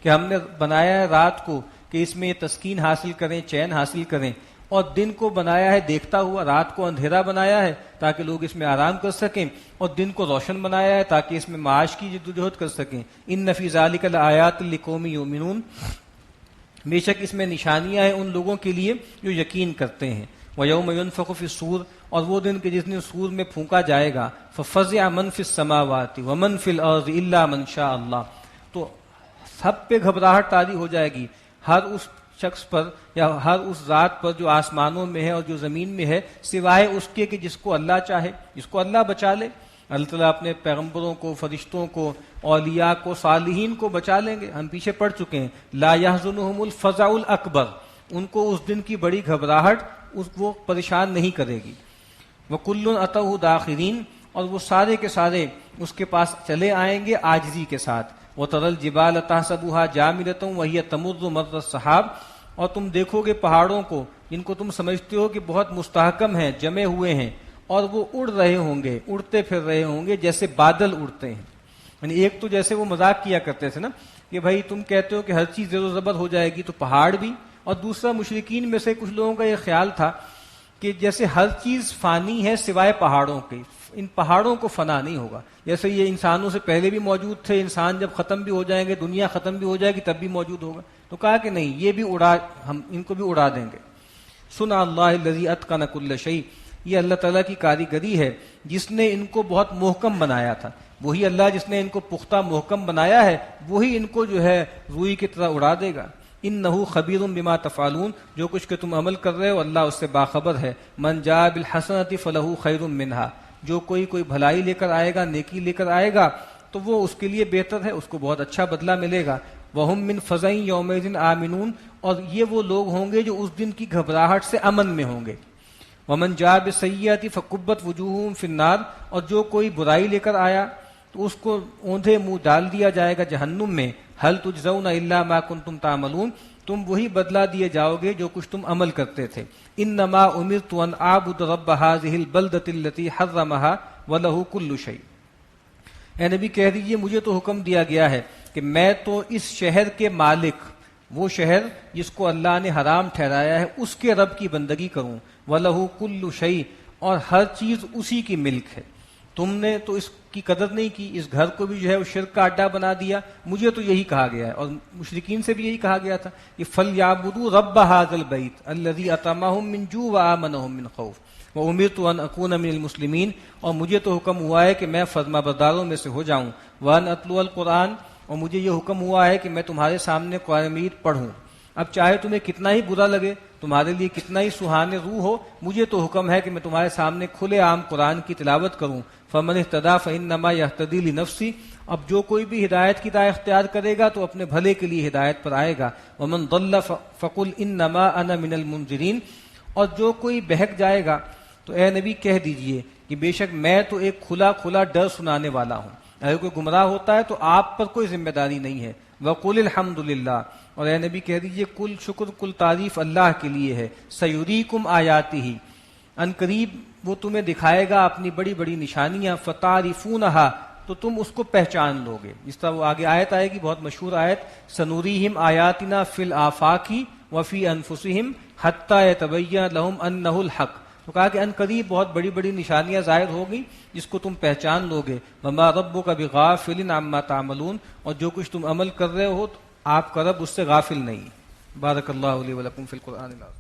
کہ ہم نے بنایا ہے رات کو کہ اس میں یہ تسکین حاصل کریں، چین حاصل کریں، اور دن کو بنایا ہے دیکھتا ہوا، رات کو اندھیرا بنایا ہے تاکہ لوگ اس میں آرام کر سکیں، اور دن کو روشن بنایا ہے تاکہ اس میں معاش کی جدوجہد کر سکیں۔ ان فی ذلک لآیات لقوم یؤمنون، بے شک اس میں نشانیاں ہیں ان لوگوں کے لیے جو یقین کرتے ہیں۔ وَيَوْمَ يُنفَخُ فِي الصُّورِ، اور وہ دن کہ جس دن سور میں پھونکا جائے گا، فَفَزِعَ مَن فِي السَّمَاوَاتِ وَمَن فِي الْأَرْضِ إِلَّا مَن شَاءَ اللَّهُ، تو سب پہ گھبراہٹ طاری ہو جائے گی، ہر اس شخص پر یا ہر اس ذات پر جو آسمانوں میں ہے اور جو زمین میں ہے، سوائے اس کے کہ جس کو اللہ چاہے، جس کو اللہ بچا لے۔ اللہ تعالیٰ اپنے پیغمبروں کو، فرشتوں کو، اولیاء کو، صالحین کو بچا لیں گے، ہم پیچھے پڑ چکے ہیں۔ لا يحزنهم الفزع الاکبر، ان کو اس دن کی بڑی گھبراہٹ وہ پریشان نہیں کرے گی۔ وَكُلٌّ أَتَوْهُ دَاخِرِينَ، اور وہ سارے کے سارے اس کے پاس چلے آئیں گے عاجزی کے ساتھ۔ وَتَرَى الْجِبَالَ تَحْسَبُهَا جَامِدَةً وَهِيَ تَمُرُّ مَرَّ السَّحَابِ، اور تم دیکھو گے پہاڑوں کو جن کو تم سمجھتے ہو کہ بہت مستحکم ہیں، جمے ہوئے ہیں، اور وہ اڑ رہے ہوں گے، اڑتے پھر رہے ہوں گے جیسے بادل اڑتے ہیں۔ یعنی ایک تو جیسے وہ مذاق کیا کرتے تھے نا کہ بھائی تم کہتے ہو کہ ہر چیز زیر و زبر ہو جائے گی تو پہاڑ بھی، اور دوسرا مشرکین میں سے کچھ لوگوں کا یہ خیال تھا کہ جیسے ہر چیز فانی ہے سوائے پہاڑوں کے، ان پہاڑوں کو فنا نہیں ہوگا، جیسے یہ انسانوں سے پہلے بھی موجود تھے، انسان جب ختم بھی ہو جائیں گے، دنیا ختم بھی ہو جائے گی تب بھی موجود ہوگا، تو کہا کہ نہیں، یہ بھی ہم ان کو بھی اڑا دیں گے۔ سنا اللہ الذی اتقن کل شیء، یہ اللہ تعالیٰ کی کاریگری ہے جس نے ان کو بہت محکم بنایا تھا، وہی اللہ جس نے ان کو پختہ محکم بنایا ہے وہی ان کو جو ہے روئی کی طرح اڑا دے گا۔ انہ خبیر بما تفعلون، جو کچھ کہ تم عمل کر رہے ہو اللہ اس سے باخبر ہے۔ من جاء بالحسنۃ فلہ خیر منہا، جو کوئی بھلائی لے کر آئے گا، نیکی لے کر آئے گا تو وہ اس کے لیے بہتر ہے، اس کو بہت اچھا بدلہ ملے گا۔ وہم من فزع یومئذ آمنون، اور یہ وہ لوگ ہوں گے جو اس دن کی گھبراہٹ سے امن میں ہوں گے۔ ومن جاء بالسیئۃ فکبت وجوہہم فی النار، اور جو کوئی برائی لے کر آیا تو اس کو اوندھے منہ ڈال دیا جائے گا جہنم میں۔ هل تجزون الا ما کنتم تعملون، تم وہی بدلہ دیے جاؤ گے جو کچھ تم عمل کرتے تھے۔ انما امرت ان اعبد رب هذه البلدة التي حرمها وله كل شيء، اے نبی کہہ دیجئے مجھے تو حکم دیا گیا ہے کہ میں تو اس شہر کے مالک، وہ شہر جس کو اللہ نے حرام ٹھہرایا ہے، اس کے رب کی بندگی کروں۔ وَلَهُ كُلُّ شَيْءٍ، اور ہر چیز اسی کی ملک ہے۔ تم نے تو اس کی قدر نہیں کی، اس گھر کو بھی جو ہے وہ شرک کا اڈا بنا دیا۔ مجھے تو یہی کہا گیا ہے اور مشرکین سے بھی یہی کہا گیا تھا کہ فَلْيَعْبُدُوا رَبَّ هَذَا الْبَيْتِ الَّذِي أَطْعَمَهُم مِّن جُوعٍ وَآمَنَهُم مِّن خَوْفٍ وَأُمِرْتُ أَنْ أَكُونَ مِنَ الْمُسْلِمِينَ، اور مجھے تو حکم ہوا ہے کہ میں فرمانبرداروں میں سے ہو جاؤں۔ وَأَنْ أَتْلُوَ الْقُرْآنَ، اور مجھے یہ حکم ہوا ہے کہ میں تمہارے سامنے قرآن مجید پڑھوں۔ اب چاہے تمہیں کتنا ہی برا لگے، تمہارے لیے کتنا ہی سہانے روح ہو، مجھے تو حکم ہے کہ میں تمہارے سامنے کھلے عام قرآن کی تلاوت کروں۔ فمن اہتدی فانما یہتدی لنفسی، اب جو کوئی بھی ہدایت کی راہ اختیار کرے گا تو اپنے بھلے کے لیے ہدایت پر آئے گا۔ ومن ضل فقل انما انا من المنذرین، اور جو کوئی بہک جائے گا تو اے نبی کہہ دیجئے کہ بے شک میں تو ایک کھلا کھلا ڈر سنانے والا ہوں۔ اگر کوئی گمراہ ہوتا ہے تو آپ پر کوئی ذمہ داری نہیں ہے۔ وقل الحمدللہ، اور اے نبی کہہ دیجئے کل شکر کل تعریف اللہ کے لیے ہے۔ سیریکم آیاتہ، ان قریب وہ تمہیں دکھائے گا اپنی بڑی بڑی نشانیاں۔ فتعرفونہا، تو تم اس کو پہچان لو گے. جس طرح وہ آگے آیت آئے گی، بہت مشہور آیت، سنوریہم آیاتنا فی الآفاق وفی انفسہم حتی یتبین لہم انہ الحق. تو کہا کہ ان قریب بہت بڑی بڑی نشانیاں ظاہر ہوگی جس کو تم پہچان لو گے. وما ربک بغافل عما تعملون، اور جو کچھ تم عمل کر رہے ہو تو آپ کا رب اس سے غافل نہیں. بارک اللہ لی ولکم فی القرآن العظیم.